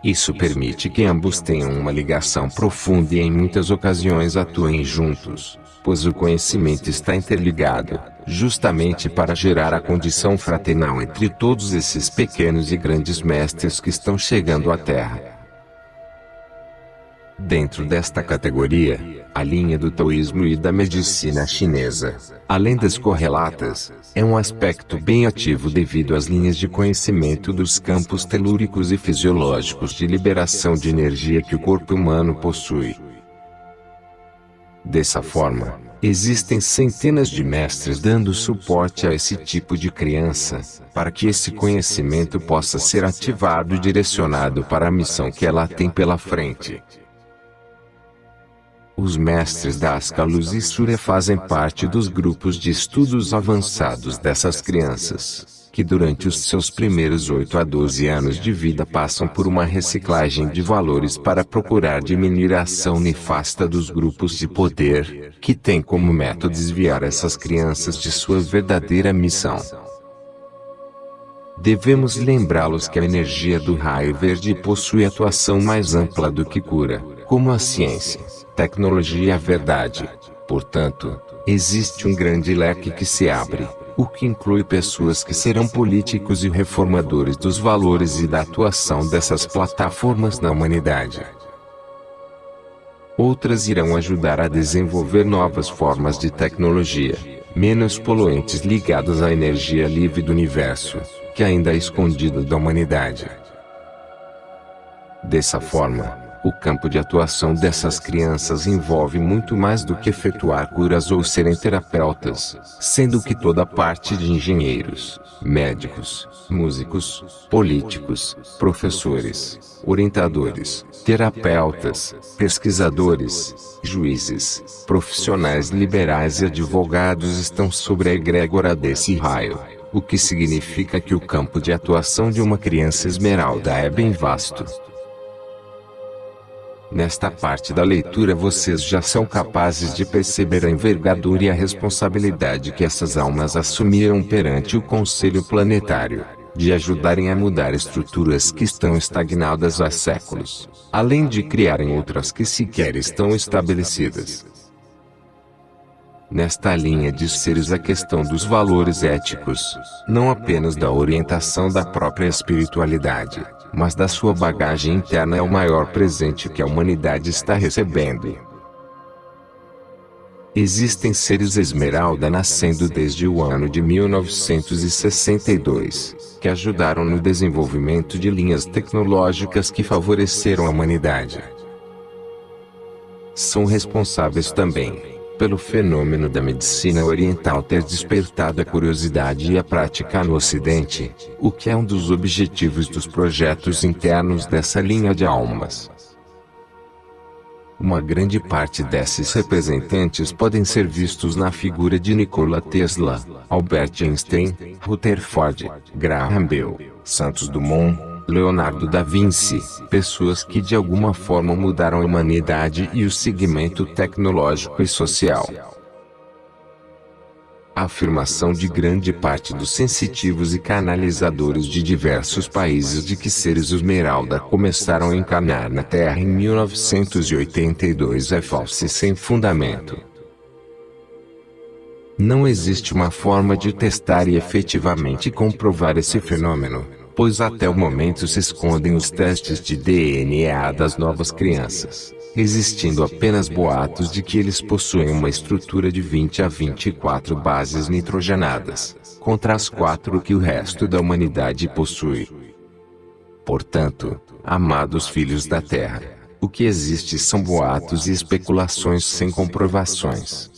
[SPEAKER 1] Isso permite que ambos tenham uma ligação profunda e em muitas ocasiões atuem juntos, pois o conhecimento está interligado, justamente para gerar a condição fraternal entre todos esses pequenos e grandes mestres que estão chegando à Terra. Dentro desta categoria, a linha do taoísmo e da medicina chinesa, além das correlatas, é um aspecto bem ativo devido às linhas de conhecimento dos campos telúricos e fisiológicos de liberação de energia que o corpo humano possui. Dessa forma, existem centenas de mestres dando suporte a esse tipo de criança, para que esse conhecimento possa ser ativado e direcionado para a missão que ela tem pela frente. Os mestres da Ascalus e Surya fazem parte dos grupos de estudos avançados dessas crianças, que durante os seus primeiros 8 a 12 anos de vida passam por uma reciclagem de valores para procurar diminuir a ação nefasta dos grupos de poder, que tem como método desviar essas crianças de sua verdadeira missão. Devemos lembrá-los que a energia do raio verde possui atuação mais ampla do que cura, como a ciência, tecnologia e a verdade. Portanto, existe um grande leque que se abre, o que inclui pessoas que serão políticos e reformadores dos valores e da atuação dessas plataformas na humanidade. Outras irão ajudar a desenvolver novas formas de tecnologia, menos poluentes ligadas à energia livre do universo, que ainda é escondida da humanidade. Dessa forma, o campo de atuação dessas crianças envolve muito mais do que efetuar curas ou serem terapeutas, sendo que toda a parte de engenheiros, médicos, músicos, políticos, professores, orientadores, terapeutas, pesquisadores, juízes, profissionais liberais e advogados estão sobre a egrégora desse raio, o que significa que o campo de atuação de uma criança esmeralda é bem vasto. Nesta parte da leitura vocês já são capazes de perceber a envergadura e a responsabilidade que essas almas assumiram perante o Conselho Planetário, de ajudarem a mudar estruturas que estão estagnadas há séculos, além de criarem outras que sequer estão estabelecidas. Nesta linha de seres a questão dos valores éticos, não apenas da orientação da própria espiritualidade, mas da sua bagagem interna é o maior presente que a humanidade está recebendo. Existem seres esmeralda nascendo desde o ano de 1962, que ajudaram no desenvolvimento de linhas tecnológicas que favoreceram a humanidade. São responsáveis também pelo fenômeno da medicina oriental ter despertado a curiosidade e a prática no Ocidente, o que é um dos objetivos dos projetos internos dessa linha de almas. Uma grande parte desses representantes podem ser vistos na figura de Nikola Tesla, Albert Einstein, Rutherford, Graham Bell, Santos Dumont, Leonardo da Vinci, pessoas que de alguma forma mudaram a humanidade e o segmento tecnológico e social. A afirmação de grande parte dos sensitivos e canalizadores de diversos países de que seres esmeralda começaram a encarnar na Terra em 1982 é falsa e sem fundamento. Não existe uma forma de testar e efetivamente comprovar esse fenômeno, pois até o momento se escondem os testes de DNA das novas crianças, existindo apenas boatos de que eles possuem uma estrutura de 20 a 24 bases nitrogenadas, contra as 4 que o resto da humanidade possui. Portanto, amados filhos da Terra, o que existe são boatos e especulações sem comprovações.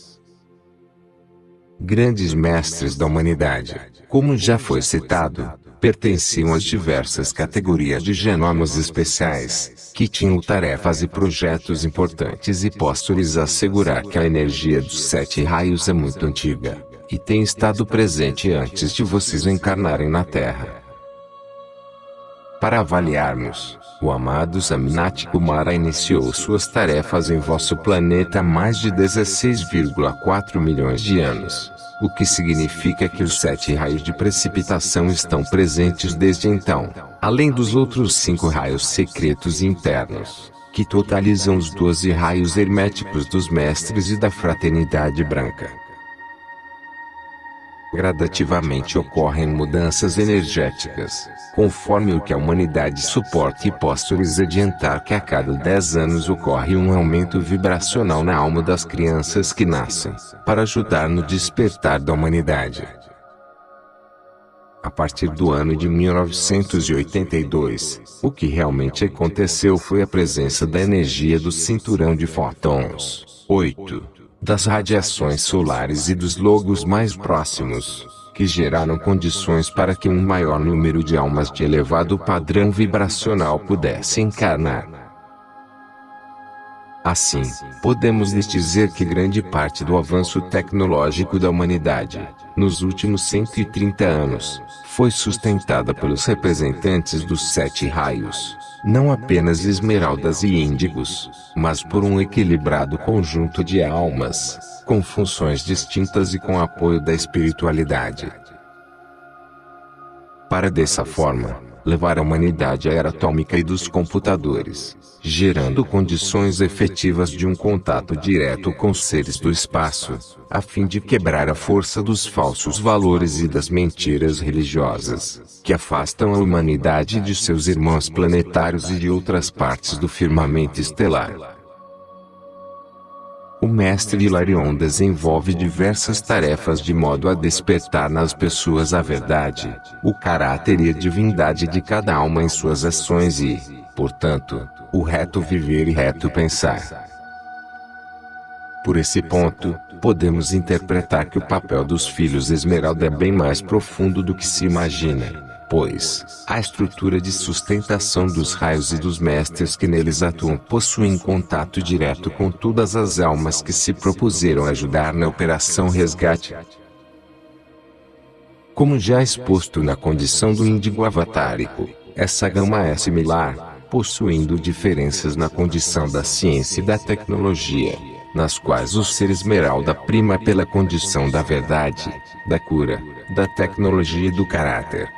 [SPEAKER 1] Grandes mestres da humanidade, como já foi citado, pertenciam às diversas categorias de gênomos especiais, que tinham tarefas e projetos importantes e posso lhes assegurar que a energia dos 7 raios é muito antiga, e tem estado presente antes de vocês encarnarem na Terra. Para avaliarmos, o amado Saminat Kumara iniciou suas tarefas em vosso planeta há mais de 16,4 milhões de anos, o que significa que os 7 raios de precipitação estão presentes desde então, além dos outros 5 raios secretos e internos, que totalizam os 12 raios herméticos dos mestres e da fraternidade branca. Gradativamente ocorrem mudanças energéticas, conforme o que a humanidade suporta, e posso lhes adiantar que a cada 10 anos ocorre um aumento vibracional na alma das crianças que nascem, para ajudar no despertar da humanidade. A partir do ano de 1982, o que realmente aconteceu foi a presença da energia do cinturão de fótons, 8, das radiações solares e dos logos mais próximos, que geraram condições para que um maior número de almas de elevado padrão vibracional pudesse encarnar. Assim, podemos lhes dizer que grande parte do avanço tecnológico da humanidade, nos últimos 130 anos, foi sustentada pelos representantes dos 7 raios, não apenas esmeraldas e índigos, mas por um equilibrado conjunto de almas, com funções distintas e com apoio da espiritualidade. Para dessa forma, levar a humanidade à era atômica e dos computadores, gerando condições efetivas de um contato direto com os seres do espaço, a fim de quebrar a força dos falsos valores e das mentiras religiosas, que afastam a humanidade de seus irmãos planetários e de outras partes do firmamento estelar. O mestre Hilarion desenvolve diversas tarefas de modo a despertar nas pessoas a verdade, o caráter e a divindade de cada alma em suas ações e, portanto, o reto viver e reto pensar. Por esse ponto, podemos interpretar que o papel dos filhos Esmeralda é bem mais profundo do que se imagina, pois a estrutura de sustentação dos raios e dos mestres que neles atuam possuem contato direto com todas as almas que se propuseram ajudar na Operação Resgate. Como já exposto na condição do índigo avatárico, essa gama é similar, possuindo diferenças na condição da ciência e da tecnologia, nas quais o ser Esmeralda prima pela condição da verdade, da cura, da tecnologia e do caráter.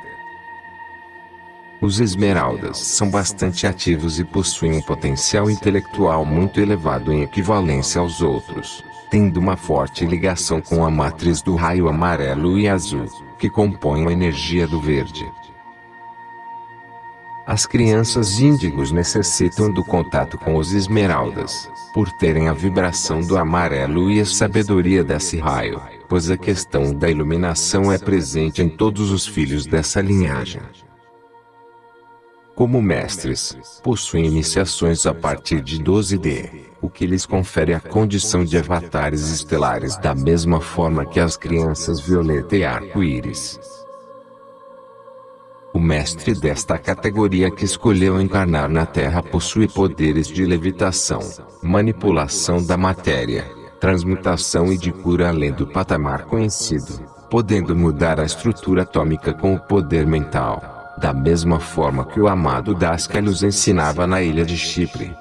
[SPEAKER 1] Os Esmeraldas são bastante ativos e possuem um potencial intelectual muito elevado em equivalência aos outros, tendo uma forte ligação com a matriz do raio amarelo e azul, que compõem a energia do verde. As crianças índigos necessitam do contato com os Esmeraldas, por terem a vibração do amarelo e a sabedoria desse raio, pois a questão da iluminação é presente em todos os filhos dessa linhagem. Como mestres, possuem iniciações a partir de 12D, o que lhes confere a condição de avatares estelares da mesma forma que as crianças violeta e arco-íris. O mestre desta categoria que escolheu encarnar na Terra possui poderes de levitação, manipulação da matéria, transmutação e de cura além do patamar conhecido, podendo mudar a estrutura atômica com o poder mental, da mesma forma que o amado Daskal os ensinava na ilha de Chipre.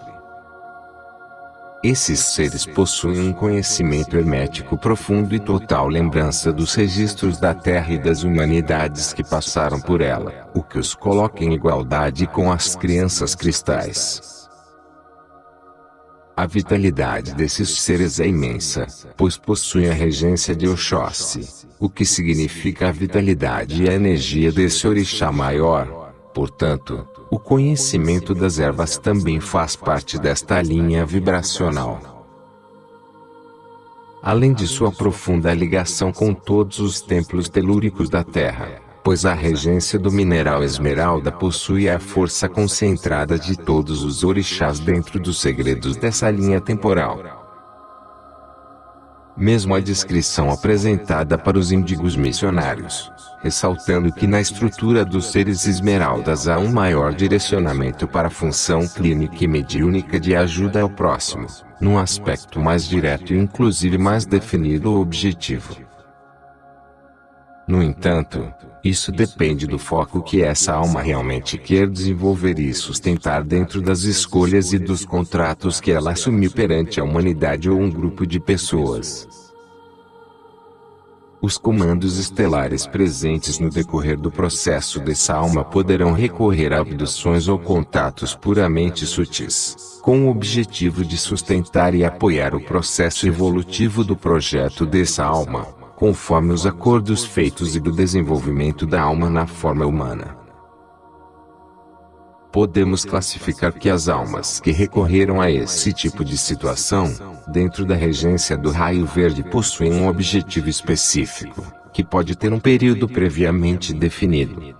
[SPEAKER 1] Esses seres possuem um conhecimento hermético profundo e total lembrança dos registros da Terra e das humanidades que passaram por ela, o que os coloca em igualdade com as crianças cristais. A vitalidade desses seres é imensa, pois possuem a regência de Oxóssi, o que significa a vitalidade e a energia desse orixá maior. Portanto, o conhecimento das ervas também faz parte desta linha vibracional. Além de sua profunda ligação com todos os templos telúricos da Terra, pois a regência do mineral esmeralda possui a força concentrada de todos os orixás dentro dos segredos dessa linha temporal. mesmo a descrição apresentada para os índigos missionários, ressaltando que na estrutura dos seres esmeraldas há um maior direcionamento para a função clínica e mediúnica de ajuda ao próximo, num aspecto mais direto e inclusive mais definido ou objetivo. No entanto, isso depende do foco que essa alma realmente quer desenvolver e sustentar dentro das escolhas e dos contratos que ela assumiu perante a humanidade ou um grupo de pessoas. Os comandos estelares presentes no decorrer do processo dessa alma poderão recorrer a abduções ou contatos puramente sutis, com o objetivo de sustentar e apoiar o processo evolutivo do projeto dessa alma, conforme os acordos feitos e do desenvolvimento da alma na forma humana. Podemos classificar que as almas que recorreram a esse tipo de situação, dentro da regência do raio verde, possuem um objetivo específico, que pode ter um período previamente definido.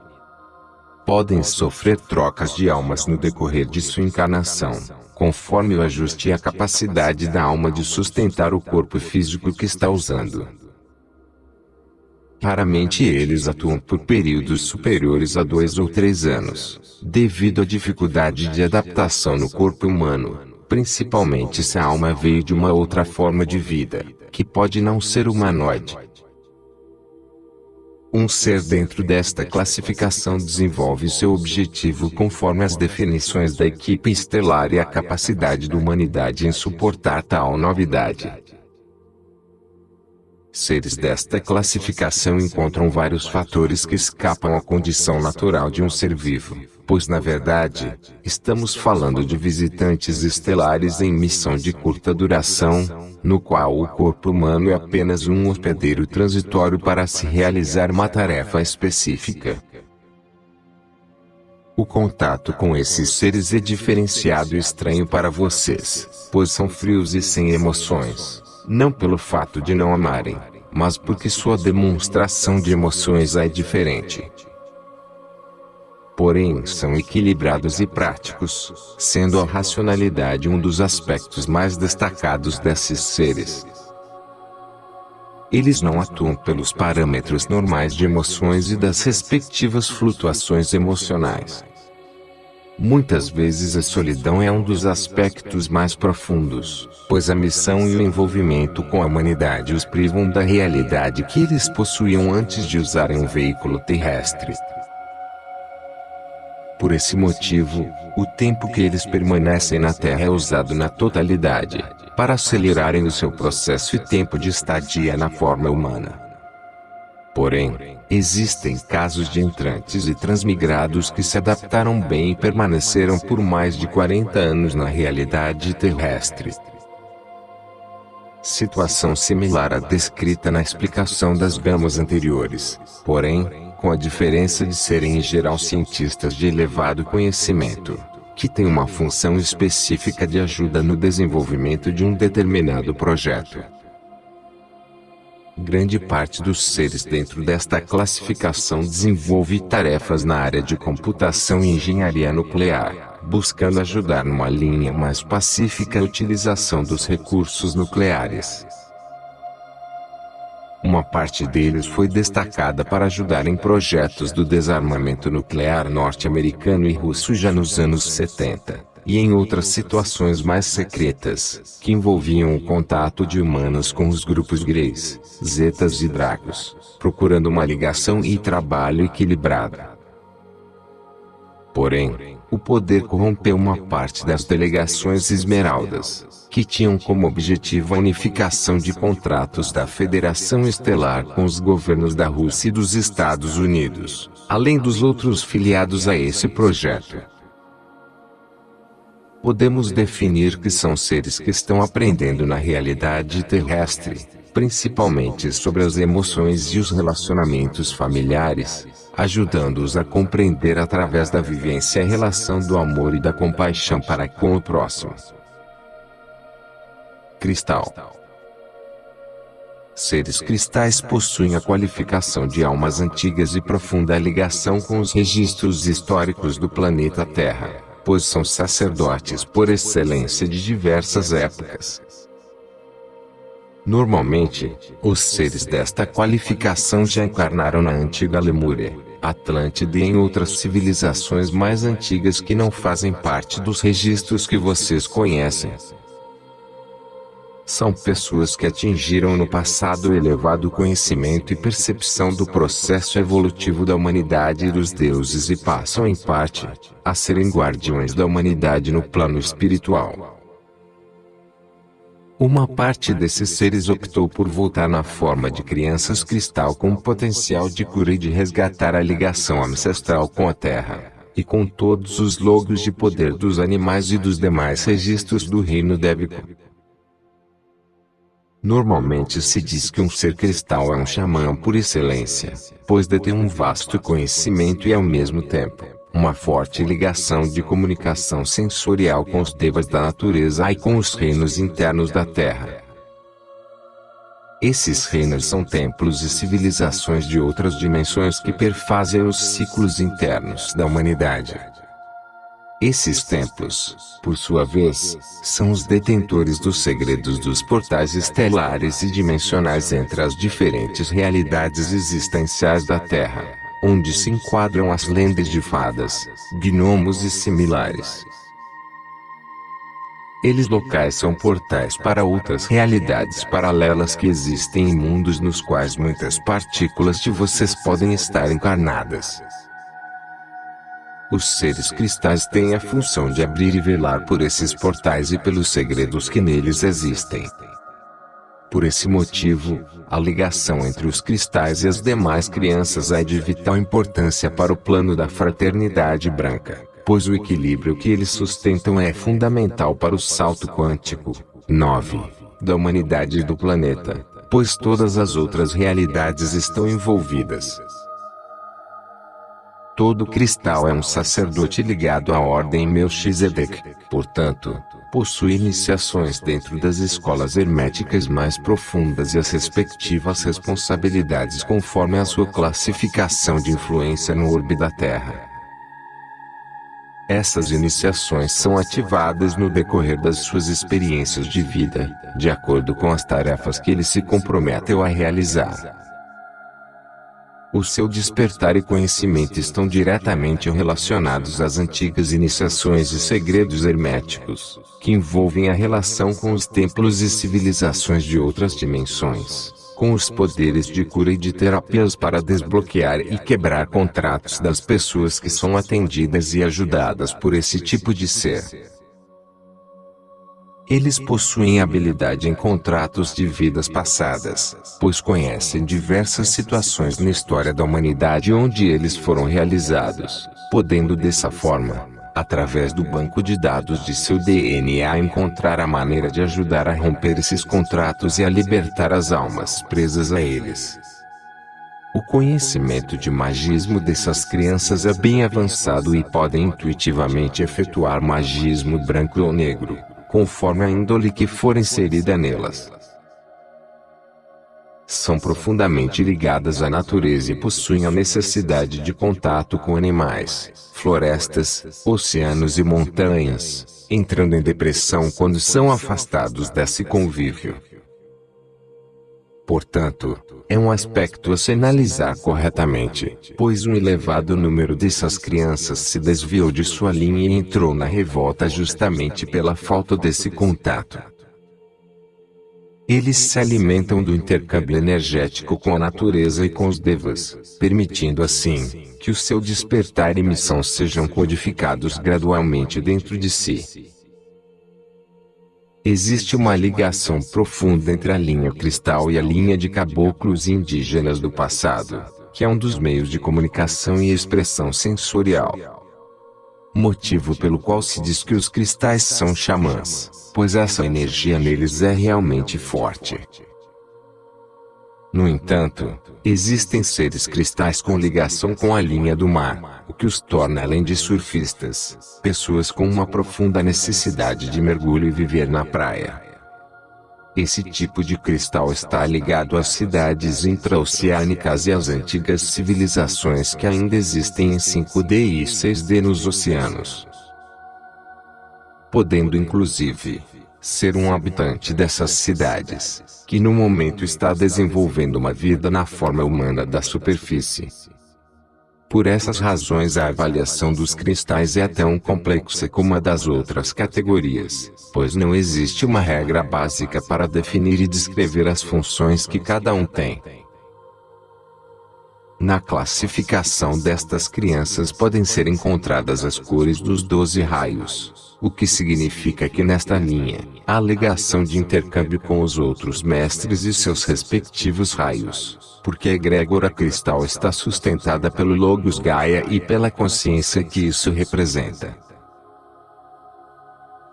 [SPEAKER 1] Podem sofrer trocas de almas no decorrer de sua encarnação, conforme o ajuste e a capacidade da alma de sustentar o corpo físico que está usando. Raramente eles atuam por períodos superiores a 2 ou 3 anos, devido à dificuldade de adaptação no corpo humano, principalmente se a alma veio de uma outra forma de vida, que pode não ser humanoide. Um ser dentro desta classificação desenvolve seu objetivo conforme as definições da equipe estelar e a capacidade da humanidade em suportar tal novidade. Seres desta classificação encontram vários fatores que escapam à condição natural de um ser vivo, pois na verdade, estamos falando de visitantes estelares em missão de curta duração, no qual o corpo humano é apenas um hospedeiro transitório para se realizar uma tarefa específica. O contato com esses seres é diferenciado e estranho para vocês, pois são frios e sem emoções. Não pelo fato de não amarem, mas porque sua demonstração de emoções é diferente. Porém, são equilibrados e práticos, sendo a racionalidade um dos aspectos mais destacados desses seres. Eles não atuam pelos parâmetros normais de emoções e das respectivas flutuações emocionais. Muitas vezes a solidão é um dos aspectos mais profundos, pois a missão e o envolvimento com a humanidade os privam da realidade que eles possuíam antes de usarem um veículo terrestre. Por esse motivo, o tempo que eles permanecem na Terra é usado na totalidade, para acelerarem o seu processo e tempo de estadia na forma humana. Porém, existem casos de entrantes e transmigrados que se adaptaram bem e permaneceram por mais de 40 anos na realidade terrestre. Situação similar à descrita na explicação das gamas anteriores, porém, com a diferença de serem em geral cientistas de elevado conhecimento, que têm uma função específica de ajuda no desenvolvimento de um determinado projeto. Grande parte dos seres dentro desta classificação desenvolve tarefas na área de computação e engenharia nuclear, buscando ajudar numa linha mais pacífica a utilização dos recursos nucleares. Uma parte deles foi destacada para ajudar em projetos do desarmamento nuclear norte-americano e russo já nos anos 70. E em outras situações mais secretas, que envolviam o contato de humanos com os grupos Greys, Zetas e Dracos, procurando uma ligação e trabalho equilibrado. Porém, o poder corrompeu uma parte das delegações esmeraldas, que tinham como objetivo a unificação de contratos da Federação Estelar com os governos da Rússia e dos Estados Unidos, além dos outros filiados a esse projeto. Podemos definir que são seres que estão aprendendo na realidade terrestre, principalmente sobre as emoções e os relacionamentos familiares, ajudando-os a compreender através da vivência a relação do amor e da compaixão para com o próximo. Cristal. Seres cristais possuem a qualificação de almas antigas e profunda ligação com os registros históricos do planeta Terra, pois são sacerdotes por excelência de diversas épocas. Normalmente, os seres desta qualificação já encarnaram na antiga Lemúria, Atlântida e em outras civilizações mais antigas que não fazem parte dos registros que vocês conhecem. São pessoas que atingiram no passado elevado conhecimento e percepção do processo evolutivo da humanidade e dos deuses e passam em parte a serem guardiões da humanidade no plano espiritual. Uma parte desses seres optou por voltar na forma de crianças cristal com potencial de cura e de resgatar a ligação ancestral com a Terra, e com todos os logros de poder dos animais e dos demais registros do reino débico. Normalmente se diz que um ser cristal é um xamã por excelência, pois detém um vasto conhecimento e ao mesmo tempo uma forte ligação de comunicação sensorial com os devas da natureza e com os reinos internos da Terra. Esses reinos são templos e civilizações de outras dimensões que perfazem os ciclos internos da humanidade. Esses templos, por sua vez, são os detentores dos segredos dos portais estelares e dimensionais entre as diferentes realidades existenciais da Terra, onde se enquadram as lendas de fadas, gnomos e similares. Eles locais são portais para outras realidades paralelas que existem em mundos nos quais muitas partículas de vocês podem estar encarnadas. Os seres cristais têm a função de abrir e velar por esses portais e pelos segredos que neles existem. Por esse motivo, a ligação entre os cristais e as demais crianças é de vital importância para o plano da fraternidade branca, pois o equilíbrio que eles sustentam é fundamental para o salto quântico 9 da humanidade e do planeta, pois todas as outras realidades estão envolvidas. Todo cristal é um sacerdote ligado à ordem Melchizedek, portanto, possui iniciações dentro das escolas herméticas mais profundas e as respectivas responsabilidades conforme a sua classificação de influência no orbe da Terra. Essas iniciações são ativadas no decorrer das suas experiências de vida, de acordo com as tarefas que ele se comprometeu a realizar. O seu despertar e conhecimento estão diretamente relacionados às antigas iniciações e segredos herméticos, que envolvem a relação com os templos e civilizações de outras dimensões, com os poderes de cura e de terapias para desbloquear e quebrar contratos das pessoas que são atendidas e ajudadas por esse tipo de ser. Eles possuem habilidade em contratos de vidas passadas, pois conhecem diversas situações na história da humanidade onde eles foram realizados, podendo dessa forma, através do banco de dados de seu DNA, encontrar a maneira de ajudar a romper esses contratos e a libertar as almas presas a eles. O conhecimento de magismo dessas crianças é bem avançado e podem intuitivamente efetuar magismo branco ou negro, conforme a índole que for inserida nelas. São profundamente ligadas à natureza e possuem a necessidade de contato com animais, florestas, oceanos e montanhas, entrando em depressão quando são afastados desse convívio. Portanto, é um aspecto a se analisar corretamente, pois um elevado número dessas crianças se desviou de sua linha e entrou na revolta justamente pela falta desse contato. Eles se alimentam do intercâmbio energético com a natureza e com os devas, permitindo assim que o seu despertar e missão sejam codificados gradualmente dentro de si. Existe uma ligação profunda entre a linha cristal e a linha de caboclos indígenas do passado, que é um dos meios de comunicação e expressão sensorial. Motivo pelo qual se diz que os cristais são xamãs, pois essa energia neles é realmente forte. No entanto, existem seres cristais com ligação com a linha do mar, o que os torna além de surfistas, pessoas com uma profunda necessidade de mergulho e viver na praia. Esse tipo de cristal está ligado às cidades intraoceânicas e às antigas civilizações que ainda existem em 5D e 6D nos oceanos. podendo inclusive ser um habitante dessas cidades, que no momento está desenvolvendo uma vida na forma humana da superfície. Por essas razões a avaliação dos cristais é tão complexa como a das outras categorias, pois não existe uma regra básica para definir e descrever as funções que cada um tem. Na classificação destas crianças podem ser encontradas as cores dos 12 raios, o que significa que nesta linha, há ligação de intercâmbio com os outros mestres e seus respectivos raios, porque a egrégora cristal está sustentada pelo Logos Gaia e pela consciência que isso representa.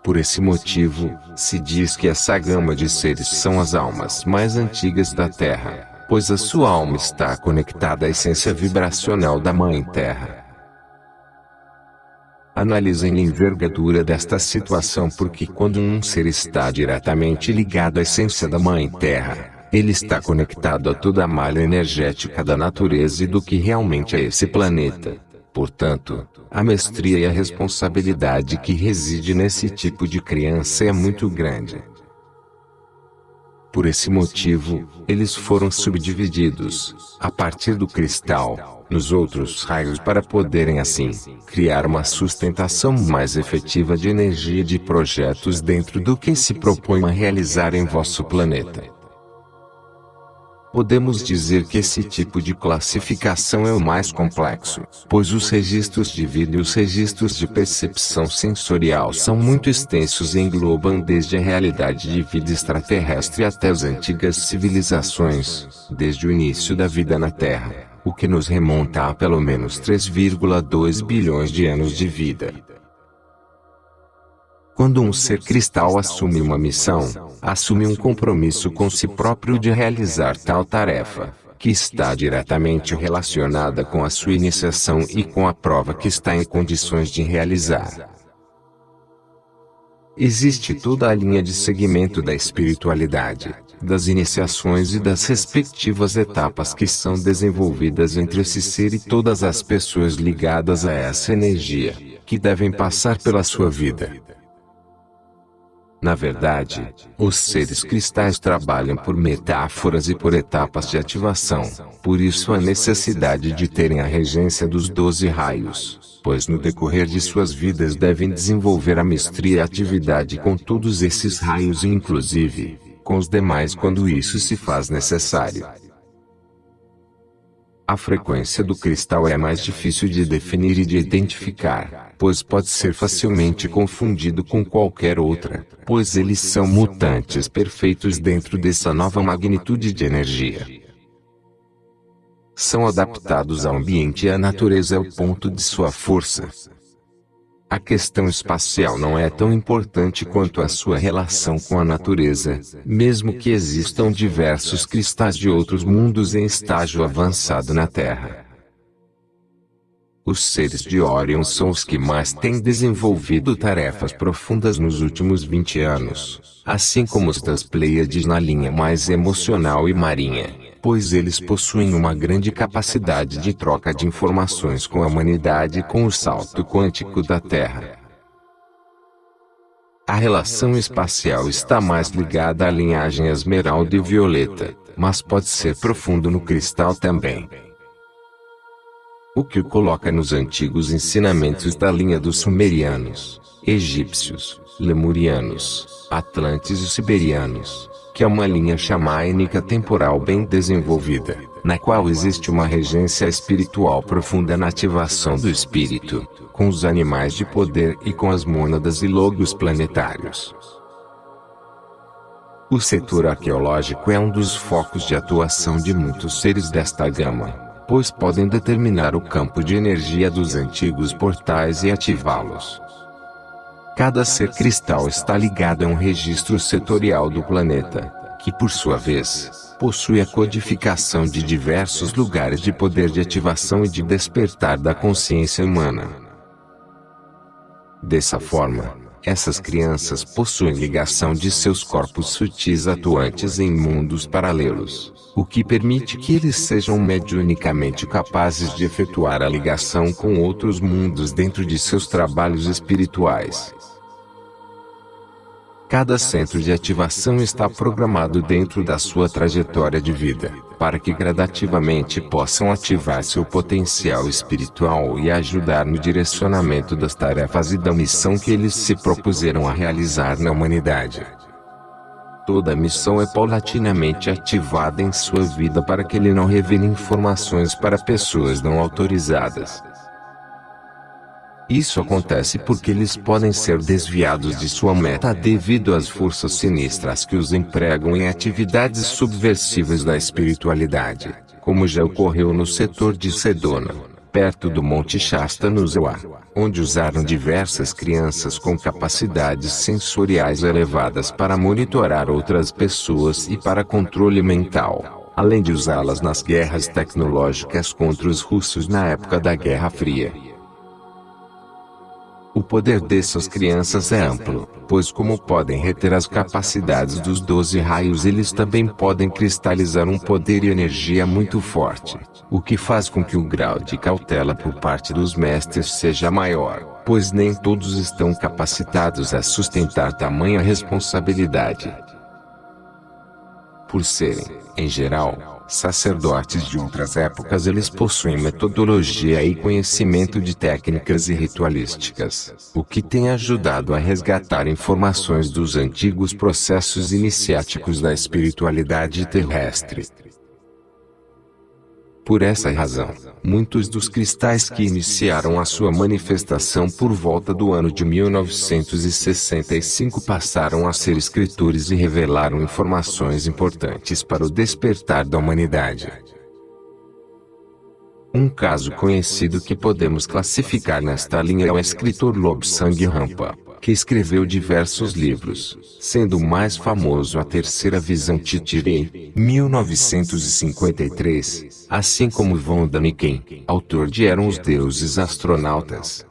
[SPEAKER 1] Por esse motivo, se diz que essa gama de seres são as almas mais antigas da Terra, pois a sua alma está conectada à essência vibracional da Mãe Terra. Analisem a envergadura desta situação, porque quando um ser está diretamente ligado à essência da Mãe Terra, ele está conectado a toda a malha energética da natureza e do que realmente é esse planeta. Portanto, a mestria e a responsabilidade que reside nesse tipo de criança é muito grande. Por esse motivo, eles foram subdivididos, a partir do cristal, nos outros raios para poderem assim, criar uma sustentação mais efetiva de energia de projetos dentro do que se propõe a realizar em vosso planeta. Podemos dizer que esse tipo de classificação é o mais complexo, pois os registros de vida e os registros de percepção sensorial são muito extensos e englobam desde a realidade de vida extraterrestre até as antigas civilizações, desde o início da vida na Terra, o que nos remonta a pelo menos 3,2 bilhões de anos de vida. Quando um ser cristal assume uma missão, assume um compromisso com si próprio de realizar tal tarefa, que está diretamente relacionada com a sua iniciação e com a prova que está em condições de realizar. Existe toda a linha de segmento da espiritualidade, das iniciações e das respectivas etapas que são desenvolvidas entre esse ser e todas as pessoas ligadas a essa energia, que devem passar pela sua vida. Na verdade, os seres cristais trabalham por metáforas e por etapas de ativação, por isso a necessidade de terem a regência dos 12 raios, pois no decorrer de suas vidas devem desenvolver a mestria e a atividade com todos esses raios e inclusive, com os demais quando isso se faz necessário. A frequência do cristal é mais difícil de definir e de identificar, pois pode ser facilmente confundido com qualquer outra, pois eles são mutantes perfeitos dentro dessa nova magnitude de energia. São adaptados ao ambiente e à natureza é o ponto de sua força. A questão espacial não é tão importante quanto a sua relação com a natureza, mesmo que existam diversos cristais de outros mundos em estágio avançado na Terra. Os seres de Orion são os que mais têm desenvolvido tarefas profundas nos últimos 20 anos, assim como os das Pleiades na linha mais emocional e marinha, pois eles possuem uma grande capacidade de troca de informações com a humanidade e com o salto quântico da Terra. A relação espacial está mais ligada à linhagem esmeralda e violeta, mas pode ser profundo no cristal também. O que o coloca nos antigos ensinamentos da linha dos sumerianos, egípcios, lemurianos, atlantes e siberianos, que é uma linha xamânica temporal bem desenvolvida, na qual existe uma regência espiritual profunda na ativação do espírito, com os animais de poder e com as mônadas e logos planetários. O setor arqueológico é um dos focos de atuação de muitos seres desta gama, pois podem determinar o campo de energia dos antigos portais e ativá-los. Cada ser cristal está ligado a um registro setorial do planeta, que por sua vez, possui a codificação de diversos lugares de poder de ativação e de despertar da consciência humana. Dessa forma, essas crianças possuem ligação de seus corpos sutis atuantes em mundos paralelos, o que permite que eles sejam mediunicamente capazes de efetuar a ligação com outros mundos dentro de seus trabalhos espirituais. Cada centro de ativação está programado dentro da sua trajetória de vida, para que gradativamente possam ativar seu potencial espiritual e ajudar no direcionamento das tarefas e da missão que eles se propuseram a realizar na humanidade. Toda missão é paulatinamente ativada em sua vida para que ele não revele informações para pessoas não autorizadas. Isso acontece porque eles podem ser desviados de sua meta devido às forças sinistras que os empregam em atividades subversivas da espiritualidade, como já ocorreu no setor de Sedona, perto do Monte Shasta no Zoar, onde usaram diversas crianças com capacidades sensoriais elevadas para monitorar outras pessoas e para controle mental, além de usá-las nas guerras tecnológicas contra os russos na época da Guerra Fria. O poder dessas crianças é amplo, pois como podem reter as capacidades dos 12 raios, eles também podem cristalizar um poder e energia muito forte, o que faz com que o grau de cautela por parte dos mestres seja maior, pois nem todos estão capacitados a sustentar tamanha responsabilidade. Por serem, em geral, sacerdotes de outras épocas, eles possuem metodologia e conhecimento de técnicas e ritualísticas, o que tem ajudado a resgatar informações dos antigos processos iniciáticos da espiritualidade terrestre. Por essa razão, muitos dos cristais que iniciaram a sua manifestação por volta do ano de 1965 passaram a ser escritores e revelaram informações importantes para o despertar da humanidade. Um caso conhecido que podemos classificar nesta linha é o escritor Lobsang Rampa, que escreveu diversos livros, sendo o mais famoso A Terceira Visão Titirei, 1953, assim como Vonda Niken, autor de Eram os Deuses Astronautas.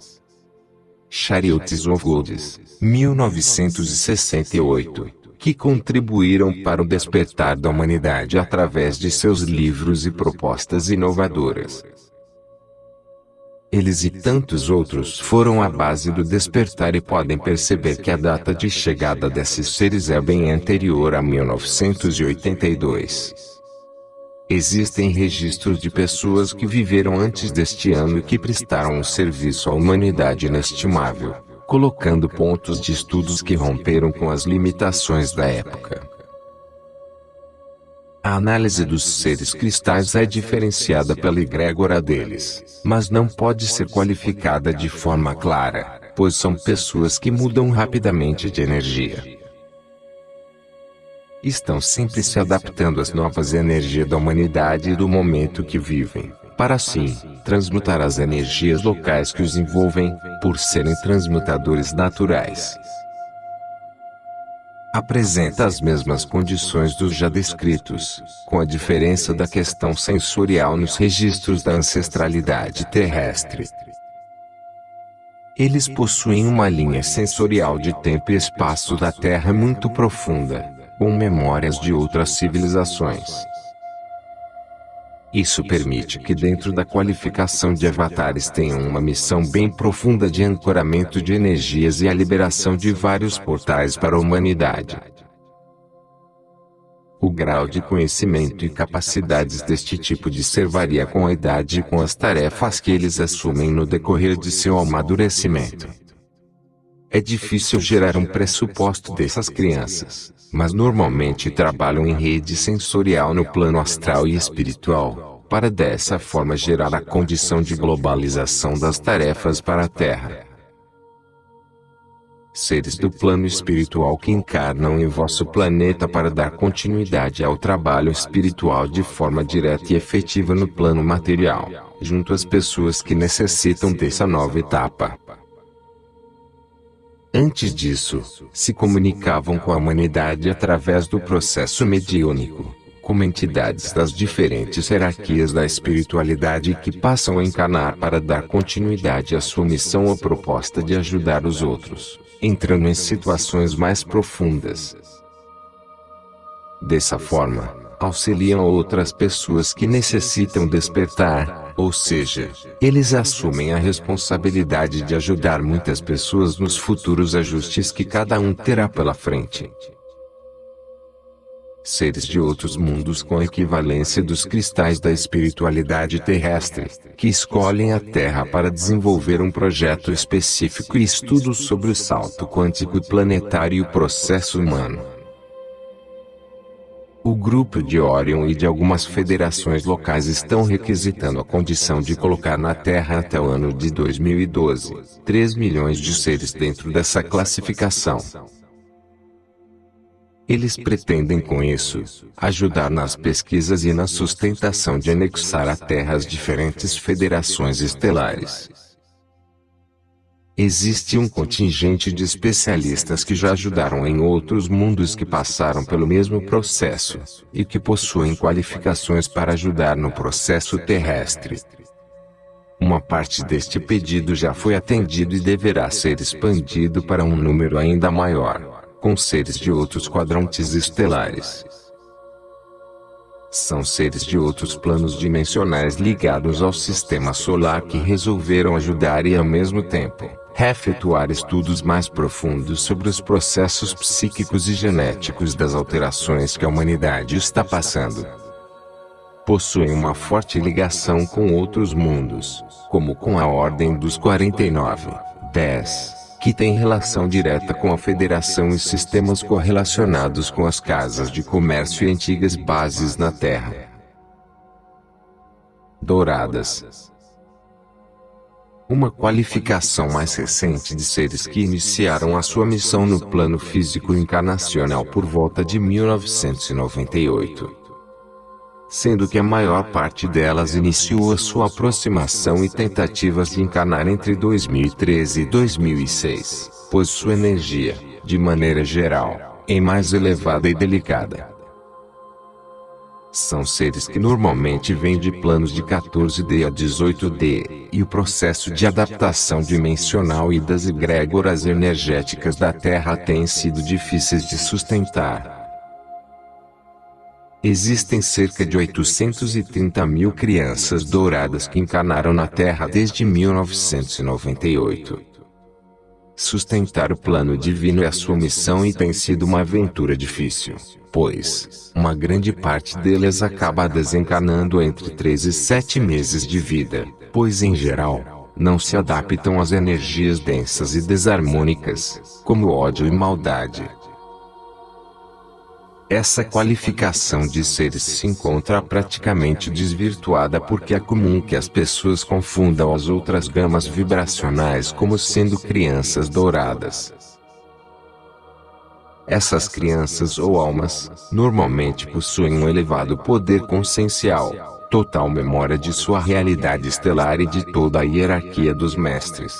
[SPEAKER 1] Chariots of Gods, 1968, que contribuíram para o despertar da humanidade através de seus livros e propostas inovadoras. Eles e tantos outros foram a base do despertar e podem perceber que a data de chegada desses seres é bem anterior a 1982. Existem registros de pessoas que viveram antes deste ano e que prestaram um serviço à humanidade inestimável, colocando pontos de estudos que romperam com as limitações da época. A análise dos seres cristais é diferenciada pela egrégora deles, mas não pode ser qualificada de forma clara, pois são pessoas que mudam rapidamente de energia. Estão sempre se adaptando às novas energias da humanidade e do momento que vivem, para assim, transmutar as energias locais que os envolvem, por serem transmutadores naturais. Apresenta as mesmas condições dos já descritos, com a diferença da questão sensorial nos registros da ancestralidade terrestre. Eles possuem uma linha sensorial de tempo e espaço da Terra muito profunda, com memórias de outras civilizações. Isso permite que dentro da qualificação de avatares tenham uma missão bem profunda de ancoramento de energias e a liberação de vários portais para a humanidade. O grau de conhecimento e capacidades deste tipo de ser varia com a idade e com as tarefas que eles assumem no decorrer de seu amadurecimento. É difícil gerar um pressuposto dessas crianças, mas normalmente trabalham em rede sensorial no plano astral e espiritual, para dessa forma gerar a condição de globalização das tarefas para a Terra. Seres do plano espiritual que encarnam em vosso planeta para dar continuidade ao trabalho espiritual de forma direta e efetiva no plano material, junto às pessoas que necessitam dessa nova etapa. Antes disso, se comunicavam com a humanidade através do processo mediúnico, como entidades das diferentes hierarquias da espiritualidade que passam a encarnar para dar continuidade à sua missão ou proposta de ajudar os outros, entrando em situações mais profundas. Dessa forma, auxiliam outras pessoas que necessitam despertar, Ou seja, eles assumem a responsabilidade de ajudar muitas pessoas nos futuros ajustes que cada um terá pela frente. Seres de outros mundos com a equivalência dos cristais da espiritualidade terrestre, que escolhem a Terra para desenvolver um projeto específico e estudos sobre o salto quântico planetário e o processo humano. O grupo de Orion e de algumas federações locais estão requisitando a condição de colocar na Terra até o ano de 2012, 3 milhões de seres dentro dessa classificação. Eles pretendem com isso, ajudar nas pesquisas e na sustentação de anexar a Terra às diferentes federações estelares. Existe um contingente de especialistas que já ajudaram em outros mundos que passaram pelo mesmo processo, e que possuem qualificações para ajudar no processo terrestre. Uma parte deste pedido já foi atendido e deverá ser expandido para um número ainda maior, com seres de outros quadrantes estelares. São seres de outros planos dimensionais ligados ao sistema solar que resolveram ajudar e ao mesmo tempo, efetuar estudos mais profundos sobre os processos psíquicos e genéticos das alterações que a humanidade está passando. Possuem uma forte ligação com outros mundos, como com a Ordem dos 4910. Que tem relação direta com a Federação e sistemas correlacionados com as casas de comércio e antigas bases na Terra. Douradas. Uma qualificação mais recente de seres que iniciaram a sua missão no plano físico encarnacional por volta de 1998. Sendo que a maior parte delas iniciou a sua aproximação e tentativas de encarnar entre 2013 e 2006, pois sua energia, de maneira geral, é mais elevada e delicada. São seres que normalmente vêm de planos de 14D a 18D, e o processo de adaptação dimensional e das egrégoras energéticas da Terra têm sido difíceis de sustentar. Existem cerca de 830 mil crianças douradas que encarnaram na Terra desde 1998. Sustentar o plano divino é a sua missão e tem sido uma aventura difícil, pois uma grande parte deles acaba desencarnando entre 3 e 7 meses de vida, pois em geral, não se adaptam às energias densas e desarmônicas, como ódio e maldade. Essa qualificação de seres se encontra praticamente desvirtuada porque é comum que as pessoas confundam as outras gamas vibracionais como sendo crianças douradas. Essas crianças ou almas, normalmente possuem um elevado poder consciencial, total memória de sua realidade estelar e de toda a hierarquia dos mestres.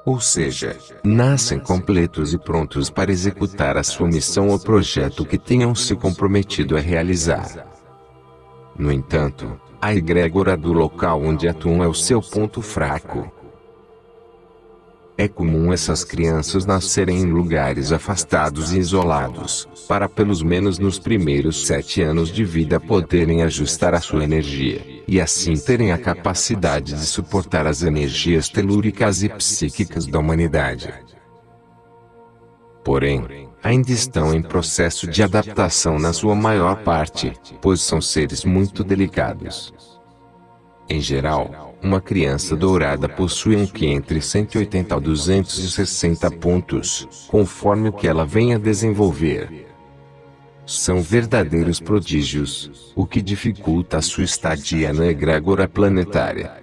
[SPEAKER 1] Ou seja, nascem completos e prontos para executar a sua missão ou projeto que tenham se comprometido a realizar. No entanto, a egrégora do local onde atuam é o seu ponto fraco. É comum essas crianças nascerem em lugares afastados e isolados, para pelo menos nos primeiros 7 anos de vida poderem ajustar a sua energia, e assim terem a capacidade de suportar as energias telúricas e psíquicas da humanidade. Porém, ainda estão em processo de adaptação na sua maior parte, pois são seres muito delicados. Em geral, uma criança dourada possui um QI entre 180 a 260 pontos, conforme o que ela venha a desenvolver. São verdadeiros prodígios, o que dificulta a sua estadia na egrégora planetária.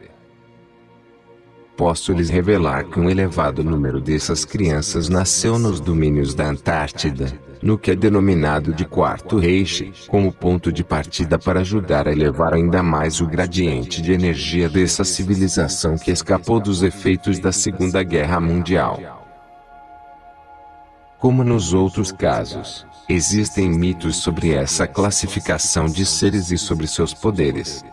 [SPEAKER 1] Posso lhes revelar que um elevado número dessas crianças nasceu nos domínios da Antártida, no que é denominado de Quarto Reich, como ponto de partida para ajudar a elevar ainda mais o gradiente de energia dessa civilização que escapou dos efeitos da Segunda Guerra Mundial. Como nos outros casos, existem mitos sobre essa classificação de seres e sobre seus poderes.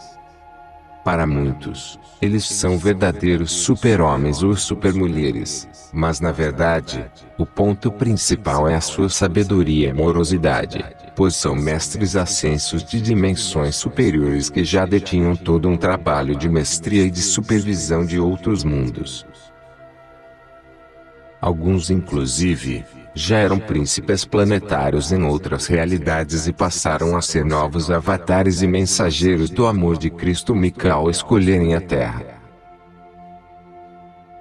[SPEAKER 1] Para muitos, eles são verdadeiros super-homens ou super-mulheres, mas na verdade, o ponto principal é a sua sabedoria e amorosidade, pois são mestres ascensos de dimensões superiores que já detinham todo um trabalho de mestria e de supervisão de outros mundos. Alguns inclusive, já eram príncipes planetários em outras realidades e passaram a ser novos avatares e mensageiros do amor de Cristo Mika ao escolherem a Terra.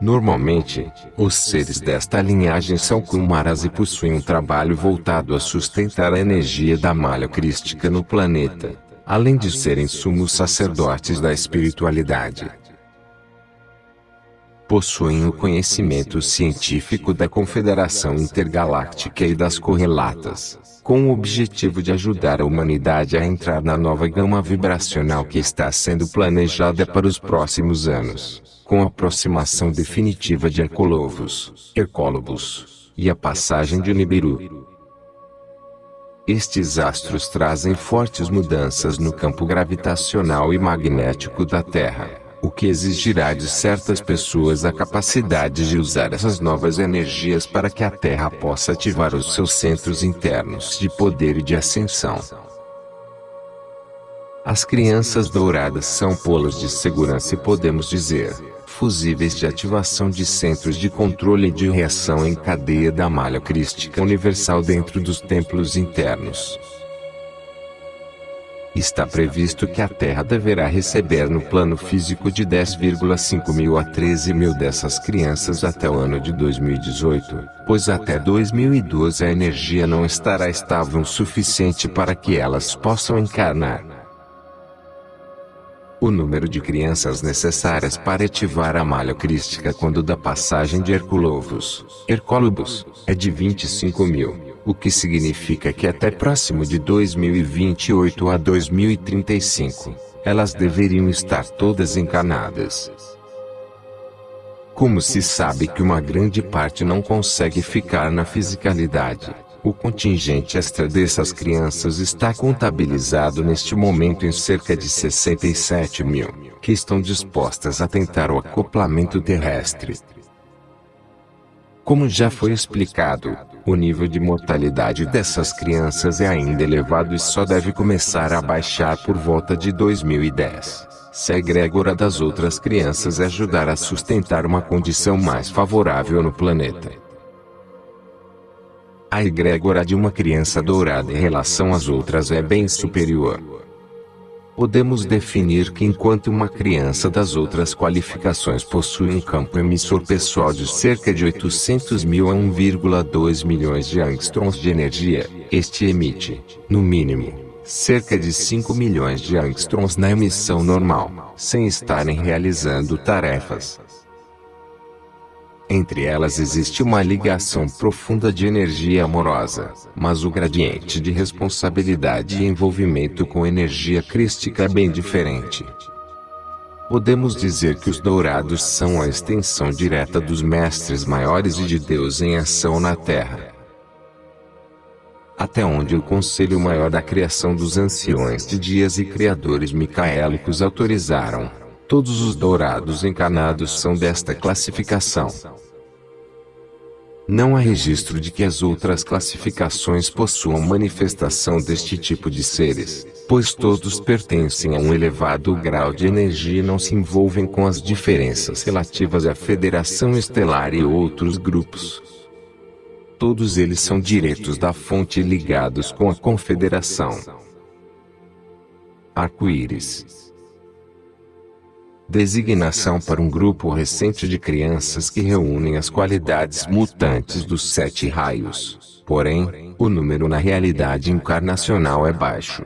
[SPEAKER 1] Normalmente, os seres desta linhagem são Kumaras e possuem um trabalho voltado a sustentar a energia da malha crística no planeta, além de serem sumos sacerdotes da espiritualidade. Possuem o conhecimento científico da Confederação Intergaláctica e das correlatas, com o objetivo de ajudar a humanidade a entrar na nova gama vibracional que está sendo planejada para os próximos anos, com a aproximação definitiva de Hercólobos, e a passagem de Nibiru. Estes astros trazem fortes mudanças no campo gravitacional e magnético da Terra, o que exigirá de certas pessoas a capacidade de usar essas novas energias para que a Terra possa ativar os seus centros internos de poder e de ascensão. As crianças douradas são polos de segurança e podemos dizer, fusíveis de ativação de centros de controle e de reação em cadeia da malha crística universal dentro dos templos internos. Está previsto que a Terra deverá receber no plano físico de 10,5 mil a 13 mil dessas crianças até o ano de 2018, pois até 2012 a energia não estará estável o suficiente para que elas possam encarnar. O número de crianças necessárias para ativar a malha crística quando da passagem de Hercólobos é de 25 mil, o que significa que até próximo de 2028 a 2035, elas deveriam estar todas encarnadas. Como se sabe que uma grande parte não consegue ficar na fisicalidade, o contingente extra dessas crianças está contabilizado neste momento em cerca de 67 mil, que estão dispostas a tentar o acoplamento terrestre. Como já foi explicado, o nível de mortalidade dessas crianças é ainda elevado e só deve começar a baixar por volta de 2010, se a egrégora das outras crianças ajudar a sustentar uma condição mais favorável no planeta. A egrégora de uma criança dourada em relação às outras é bem superior. Podemos definir que enquanto uma criança das outras qualificações possui um campo emissor pessoal de cerca de 800 mil a 1,2 milhões de angstroms de energia, este emite, no mínimo, cerca de 5 milhões de angstroms na emissão normal, sem estarem realizando tarefas. Entre elas existe uma ligação profunda de energia amorosa, mas o gradiente de responsabilidade e envolvimento com energia crística é bem diferente. Podemos dizer que os dourados são a extensão direta dos mestres maiores e de Deus em ação na Terra. Até onde o Conselho Maior da Criação dos Anciões de Dias e Criadores Micaélicos autorizaram, todos os dourados encarnados são desta classificação. Não há registro de que as outras classificações possuam manifestação deste tipo de seres, pois todos pertencem a um elevado grau de energia e não se envolvem com as diferenças relativas à Federação Estelar e outros grupos. Todos eles são diretos da fonte e ligados com a Confederação. Arco-íris. Designação para um grupo recente de crianças que reúnem as qualidades mutantes dos 7 raios, porém, o número na realidade encarnacional é baixo.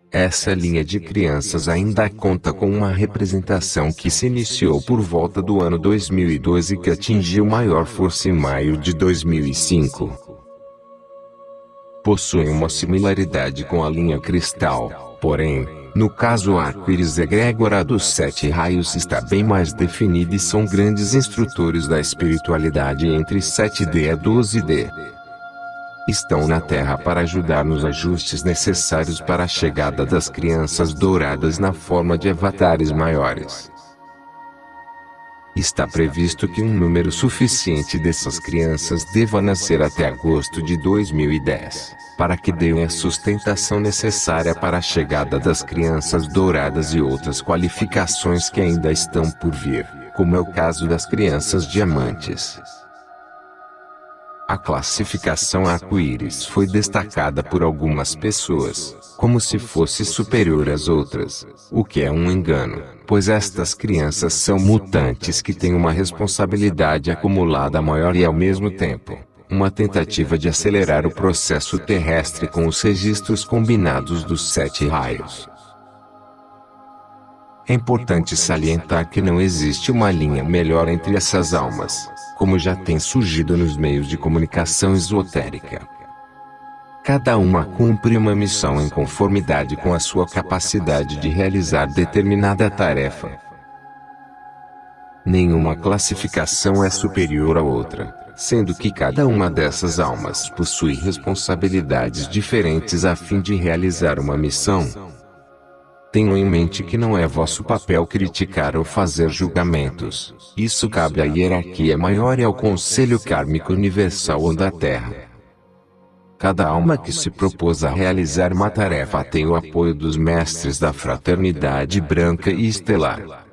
[SPEAKER 1] Essa linha de crianças ainda conta com uma representação que se iniciou por volta do ano 2012 e que atingiu maior força em maio de 2005. Possuem uma similaridade com a linha cristal, porém, no caso o arco-íris egrégora dos 7 raios está bem mais definido e são grandes instrutores da espiritualidade entre 7D a 12D. estão na Terra para ajudar nos ajustes necessários para a chegada das crianças douradas na forma de avatares maiores. Está previsto que um número suficiente dessas crianças deva nascer até agosto de 2010, para que deem a sustentação necessária para a chegada das crianças douradas e outras qualificações que ainda estão por vir, como é o caso das crianças diamantes. A classificação arco-íris foi destacada por algumas pessoas, como se fosse superior às outras, o que é um engano, pois estas crianças são mutantes que têm uma responsabilidade acumulada maior e ao mesmo tempo, uma tentativa de acelerar o processo terrestre com os registros combinados dos 7 raios. É importante salientar que não existe uma linha melhor entre essas almas, como já tem surgido nos meios de comunicação esotérica. Cada uma cumpre uma missão em conformidade com a sua capacidade de realizar determinada tarefa. Nenhuma classificação é superior à outra, sendo que cada uma dessas almas possui responsabilidades diferentes a fim de realizar uma missão. Tenham em mente que não é vosso papel criticar ou fazer julgamentos. Isso cabe à hierarquia maior e ao Conselho Kármico Universal ou da Terra. Cada alma que se propôs a realizar uma tarefa tem o apoio dos mestres da Fraternidade Branca e Estelar.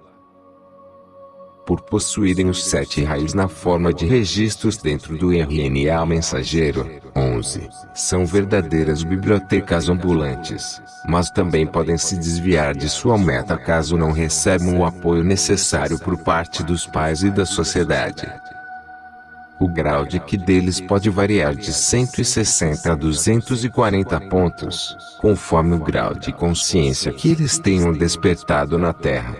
[SPEAKER 1] Por possuírem os 7 raios na forma de registros dentro do RNA mensageiro, 11, são verdadeiras bibliotecas ambulantes, mas também podem se desviar de sua meta caso não recebam o apoio necessário por parte dos pais e da sociedade. O grau de que deles pode variar de 160 a 240 pontos, conforme o grau de consciência que eles tenham despertado na Terra.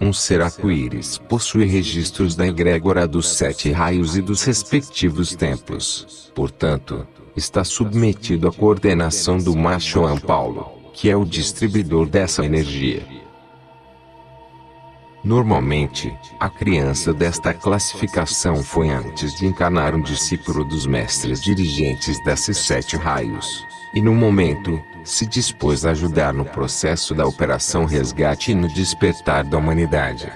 [SPEAKER 1] Um ser arco-íris possui registros da egrégora dos 7 raios e dos respectivos tempos. Portanto, está submetido à coordenação do Machoan Paulo, que é o distribuidor dessa energia. Normalmente, a criança desta classificação foi antes de encarnar um discípulo dos mestres dirigentes desses 7 raios, e no momento, se dispôs a ajudar no processo da Operação Resgate e no despertar da humanidade.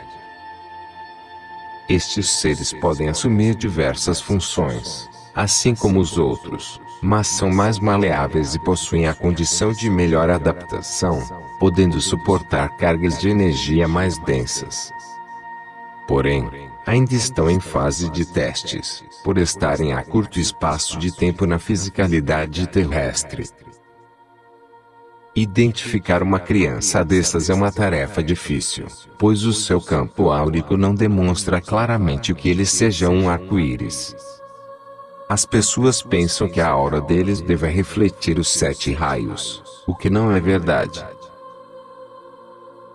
[SPEAKER 1] Estes seres podem assumir diversas funções, assim como os outros, mas são mais maleáveis e possuem a condição de melhor adaptação, podendo suportar cargas de energia mais densas. Porém, ainda estão em fase de testes, por estarem a curto espaço de tempo na fisicalidade terrestre. Identificar uma criança dessas é uma tarefa difícil, pois o seu campo áurico não demonstra claramente que eles sejam um arco-íris. As pessoas pensam que a aura deles deve refletir os 7 raios, o que não é verdade.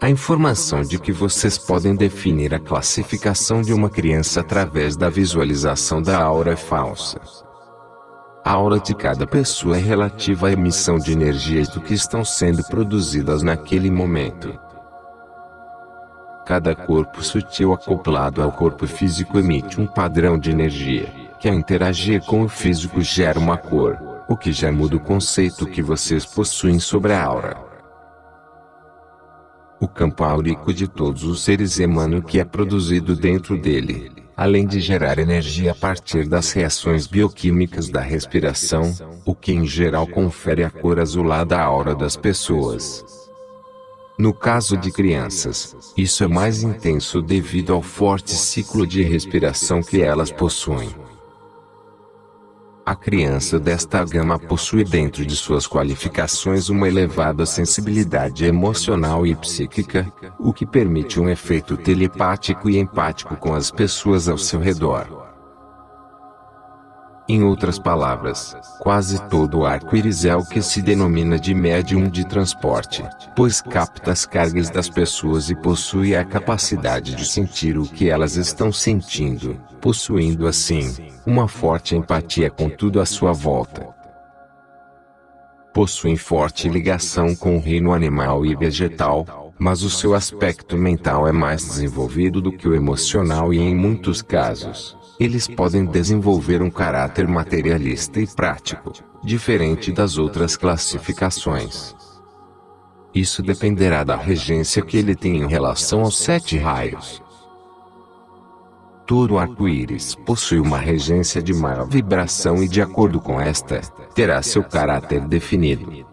[SPEAKER 1] A informação de que vocês podem definir a classificação de uma criança através da visualização da aura é falsa. A aura de cada pessoa é relativa à emissão de energias do que estão sendo produzidas naquele momento. Cada corpo sutil acoplado ao corpo físico emite um padrão de energia, que ao interagir com o físico gera uma cor, o que já muda o conceito que vocês possuem sobre a aura. O campo áurico de todos os seres emana o que é produzido dentro dele, além de gerar energia a partir das reações bioquímicas da respiração, o que em geral confere a cor azulada à aura das pessoas. No caso de crianças, isso é mais intenso devido ao forte ciclo de respiração que elas possuem. A criança desta gama possui dentro de suas qualificações uma elevada sensibilidade emocional e psíquica, o que permite um efeito telepático e empático com as pessoas ao seu redor. Em outras palavras, quase todo arco-íris é o que se denomina de médium de transporte, pois capta as cargas das pessoas e possui a capacidade de sentir o que elas estão sentindo, possuindo assim, uma forte empatia com tudo à sua volta. Possuem forte ligação com o reino animal e vegetal, mas o seu aspecto mental é mais desenvolvido do que o emocional e em muitos casos, eles podem desenvolver um caráter materialista e prático, diferente das outras classificações. Isso dependerá da regência que ele tem em relação aos 7 raios. Todo arco-íris possui uma regência de maior vibração e de acordo com esta, terá seu caráter definido.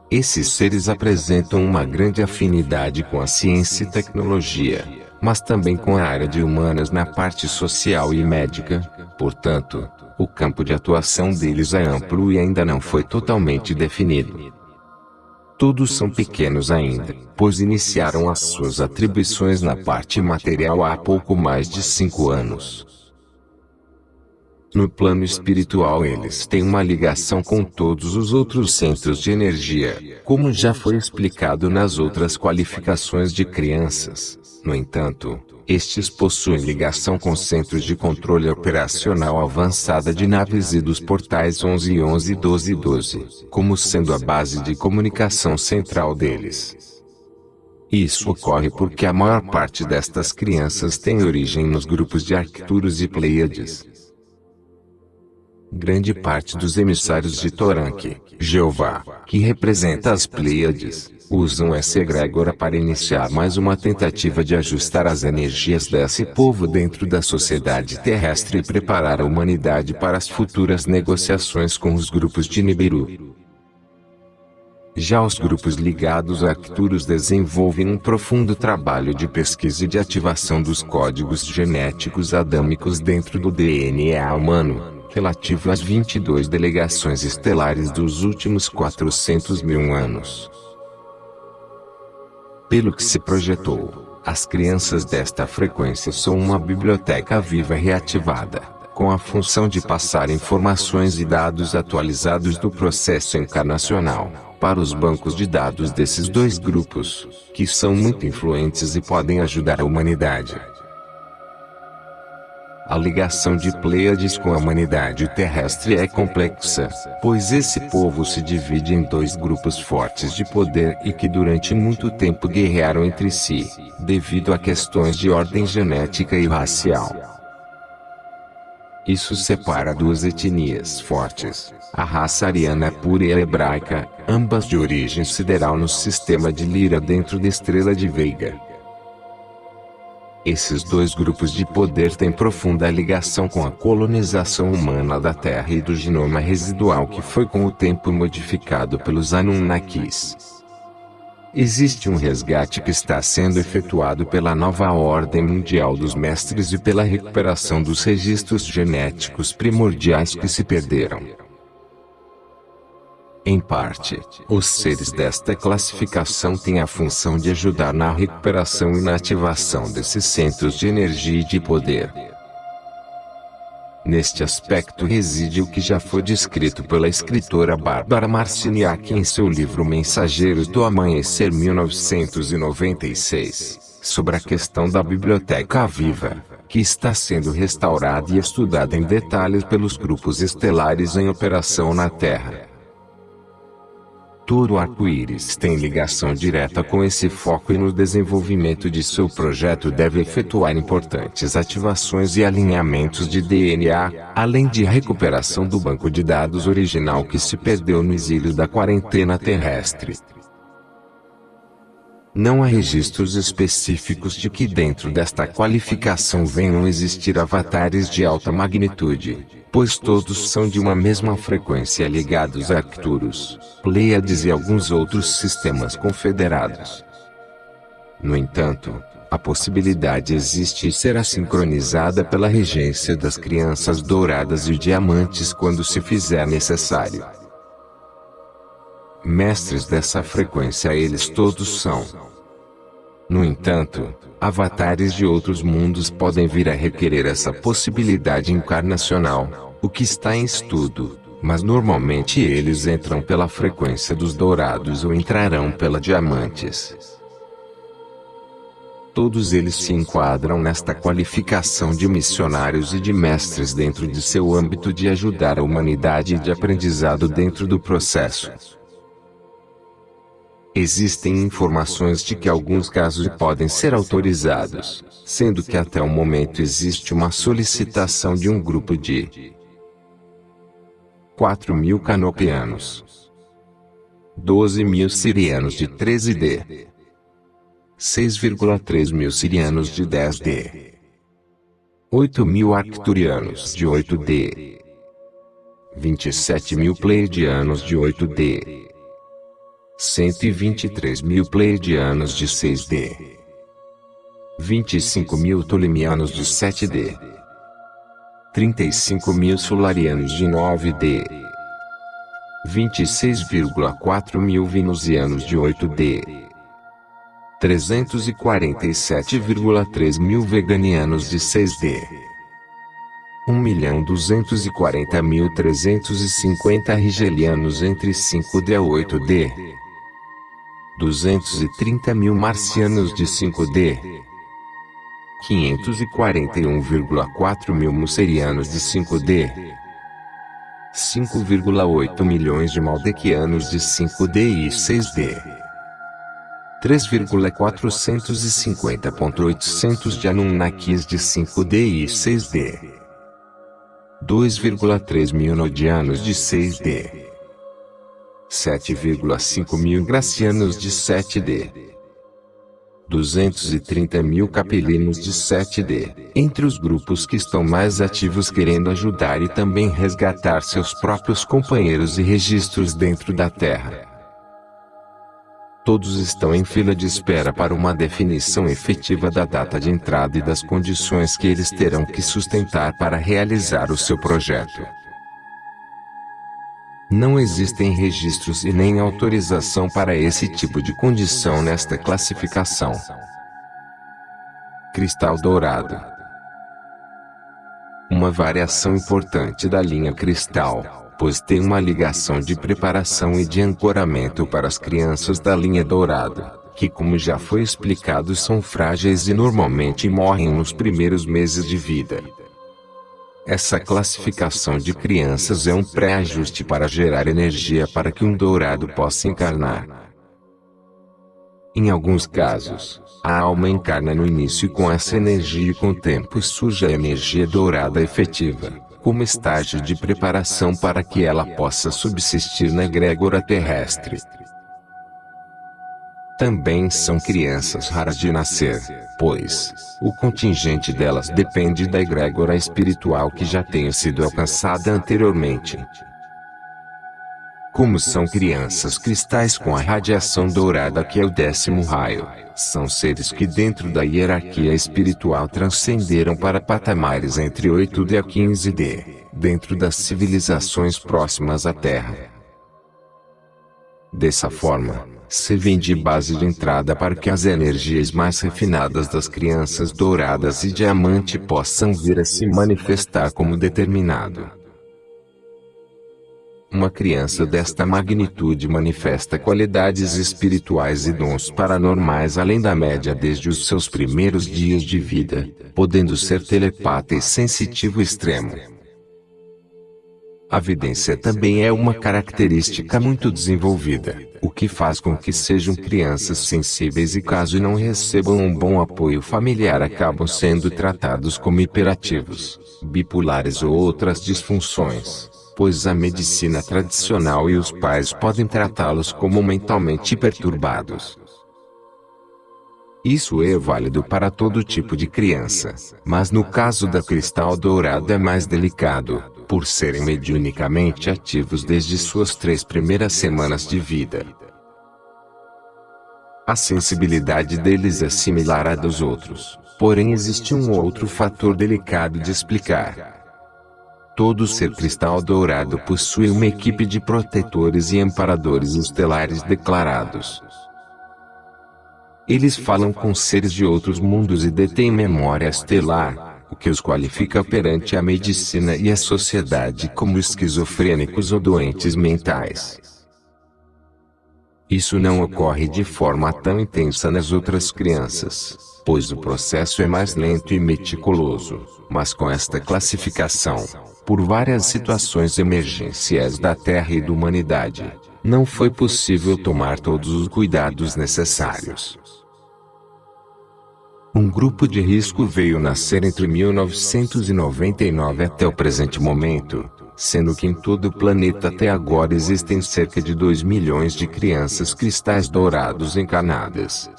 [SPEAKER 1] Esses seres apresentam uma grande afinidade com a ciência e tecnologia, mas também com a área de humanas na parte social e médica, portanto, o campo de atuação deles é amplo e ainda não foi totalmente definido. Todos são pequenos ainda, pois iniciaram as suas atribuições na parte material há pouco mais de 5 anos. No plano espiritual eles têm uma ligação com todos os outros centros de energia, como já foi explicado nas outras qualificações de crianças. No entanto, estes possuem ligação com centros de controle operacional avançada de naves e dos portais 11 e 11 e 12 e 12, como sendo a base de comunicação central deles. Isso ocorre porque a maior parte destas crianças tem origem nos grupos de Arcturus e Pleiades. Grande parte dos emissários de Toranque, Jeová, que representa as Pleiades, usam essa egrégora para iniciar mais uma tentativa de ajustar as energias desse povo dentro da sociedade terrestre e preparar a humanidade para as futuras negociações com os grupos de Nibiru. Já os grupos ligados a Arcturus desenvolvem um profundo trabalho de pesquisa e de ativação dos códigos genéticos adâmicos dentro do DNA humano, relativo às 22 delegações estelares dos últimos 400.000 anos. Pelo que se projetou, as crianças desta frequência são uma biblioteca viva reativada, com a função de passar informações e dados atualizados do processo encarnacional, para os bancos de dados desses dois grupos, que são muito influentes e podem ajudar a humanidade. A ligação de Pleiades com a humanidade terrestre é complexa, pois esse povo se divide em dois grupos fortes de poder e que durante muito tempo guerrearam entre si, devido a questões de ordem genética e racial. Isso separa duas etnias fortes, a raça ariana pura e a hebraica, ambas de origem sideral no sistema de Lira dentro da estrela de Veiga. Esses dois grupos de poder têm profunda ligação com a colonização humana da Terra e do genoma residual que foi com o tempo modificado pelos Anunnakis. Existe um resgate que está sendo efetuado pela nova ordem mundial dos mestres e pela recuperação dos registros genéticos primordiais que se perderam. Em parte, os seres desta classificação têm a função de ajudar na recuperação e na ativação desses centros de energia e de poder. Neste aspecto reside o que já foi descrito pela escritora Bárbara Marciniak em seu livro Mensageiros do Amanhecer 1996, sobre a questão da biblioteca viva, que está sendo restaurada e estudada em detalhes pelos grupos estelares em operação na Terra. Todo arco-íris tem ligação direta com esse foco e no desenvolvimento de seu projeto deve efetuar importantes ativações e alinhamentos de DNA, além de recuperação do banco de dados original que se perdeu no exílio da quarentena terrestre. Não há registros específicos de que dentro desta qualificação venham existir avatares de alta magnitude, pois todos são de uma mesma frequência ligados a Arcturus, Pleiades e alguns outros sistemas confederados. No entanto, a possibilidade existe e será sincronizada pela regência das crianças douradas e diamantes quando se fizer necessário. Mestres dessa frequência eles todos são. No entanto, avatares de outros mundos podem vir a requerer essa possibilidade encarnacional, o que está em estudo, mas normalmente eles entram pela frequência dos dourados ou entrarão pela diamantes. Todos eles se enquadram nesta qualificação de missionários e de mestres dentro de seu âmbito de ajudar a humanidade e de aprendizado dentro do processo. Existem informações de que alguns casos podem ser autorizados, sendo que até o momento existe uma solicitação de um grupo de 4.000 canopianos, 12.000 sirianos de 13D, 6,3 mil sirianos de 10D, 8.000 arcturianos de 8D, 27.000 pleiadianos de 8D, 123.000 pleiadianos de 6D, 25.000 ptolemianos de 7D, 35.000 solarianos de 9D, 26,4 mil venusianos de 8D, 347,3 mil veganianos de 6D, 1.240.350 rigelianos entre 5D a 8D, 230.000 marcianos de 5D, 541,4 mil musserianos de 5D, 5,8 milhões de maldequianos de 5D e 6D, 3,450.800 de Anunnakis de 5D e 6D, 2,3 mil nodianos de 6D, 7,5 mil gracianos de 7D, 230.000 capelinos de 7D, entre os grupos que estão mais ativos querendo ajudar e também resgatar seus próprios companheiros e registros dentro da Terra. Todos estão em fila de espera para uma definição efetiva da data de entrada e das condições que eles terão que sustentar para realizar o seu projeto. Não existem registros e nem autorização para esse tipo de condição nesta classificação. Cristal dourado. Uma variação importante da linha cristal, pois tem uma ligação de preparação e de ancoramento para as crianças da linha dourado, que, como já foi explicado, são frágeis e normalmente morrem nos primeiros meses de vida. Essa classificação de crianças é um pré-ajuste para gerar energia para que um dourado possa encarnar. Em alguns casos, a alma encarna no início com essa energia e com o tempo surge a energia dourada efetiva, como estágio de preparação para que ela possa subsistir na egrégora terrestre. Também são crianças raras de nascer, pois o contingente delas depende da egrégora espiritual que já tenha sido alcançada anteriormente. Como são crianças cristais com a radiação dourada que é o 10º raio, são seres que dentro da hierarquia espiritual transcenderam para patamares entre 8D a 15D, dentro das civilizações próximas à Terra. Dessa forma, servem de base de entrada para que as energias mais refinadas das crianças douradas e diamante possam vir a se manifestar como determinado. Uma criança desta magnitude manifesta qualidades espirituais e dons paranormais além da média desde os seus primeiros dias de vida, podendo ser telepata e sensitivo extremo. A vidência também é uma característica muito desenvolvida, o que faz com que sejam crianças sensíveis e caso não recebam um bom apoio familiar acabam sendo tratados como hiperativos, bipolares ou outras disfunções, pois a medicina tradicional e os pais podem tratá-los como mentalmente perturbados. Isso é válido para todo tipo de criança, mas no caso da cristal dourado é mais delicado, por serem mediunicamente ativos desde suas 3 primeiras semanas de vida. A sensibilidade deles é similar à dos outros, porém existe um outro fator delicado de explicar. Todo ser cristal dourado possui uma equipe de protetores e amparadores estelares declarados. Eles falam com seres de outros mundos e detêm memória estelar, o que os qualifica perante a medicina e a sociedade como esquizofrênicos ou doentes mentais. Isso não ocorre de forma tão intensa nas outras crianças, pois o processo é mais lento e meticuloso, mas com esta classificação, por várias situações emergenciais da Terra e da humanidade, não foi possível tomar todos os cuidados necessários. Um grupo de risco veio nascer entre 1999 até o presente momento, sendo que em todo o planeta até agora existem cerca de 2 milhões de crianças cristais dourados encarnadas.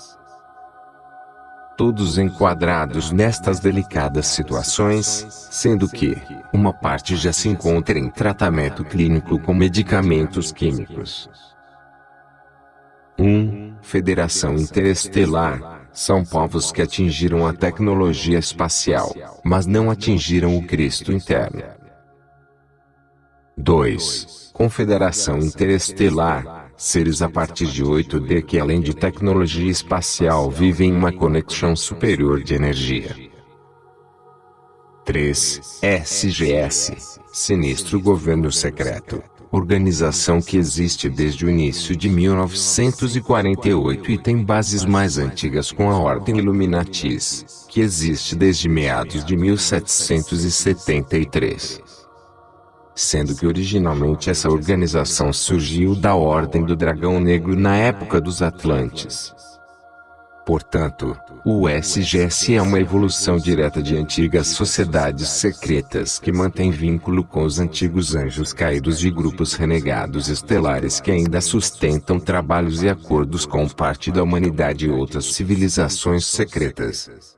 [SPEAKER 1] Todos enquadrados nestas delicadas situações, sendo que uma parte já se encontra em tratamento clínico com medicamentos químicos. 1. Federação Interestelar. São povos que atingiram a tecnologia espacial, mas não atingiram o Cristo interno. 2. Confederação Interestelar. Seres a partir de 8D que além de tecnologia espacial vivem em uma conexão superior de energia. 3. SGS. Sinistro Governo Secreto. Organização que existe desde o início de 1948 e tem bases mais antigas com a Ordem Illuminatis, que existe desde meados de 1773. Sendo que originalmente essa organização surgiu da Ordem do Dragão Negro na época dos Atlantes. Portanto, o SGS é uma evolução direta de antigas sociedades secretas que mantêm vínculo com os antigos anjos caídos de grupos renegados estelares que ainda sustentam trabalhos e acordos com parte da humanidade e outras civilizações secretas.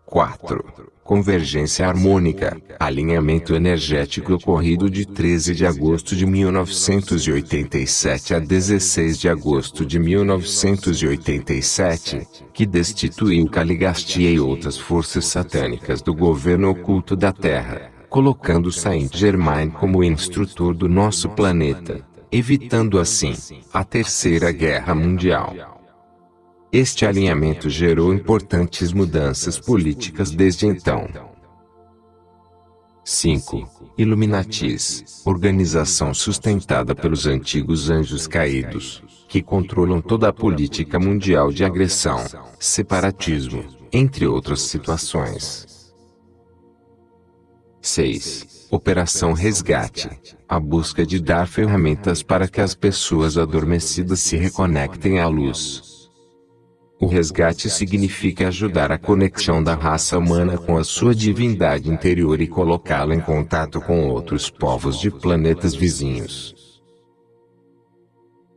[SPEAKER 1] 4. Convergência harmônica, alinhamento energético ocorrido de 13 de agosto de 1987 a 16 de agosto de 1987, que destituiu Caligastia e outras forças satânicas do governo oculto da Terra, colocando Saint-Germain como instrutor do nosso planeta, evitando assim a Terceira Guerra Mundial. Este alinhamento gerou importantes mudanças políticas desde então. 5. Illuminatis, organização sustentada pelos antigos anjos caídos, que controlam toda a política mundial de agressão, separatismo, entre outras situações. 6. Operação Resgate, a busca de dar ferramentas para que as pessoas adormecidas se reconectem à luz. O resgate significa ajudar a conexão da raça humana com a sua divindade interior e colocá-la em contato com outros povos de planetas vizinhos.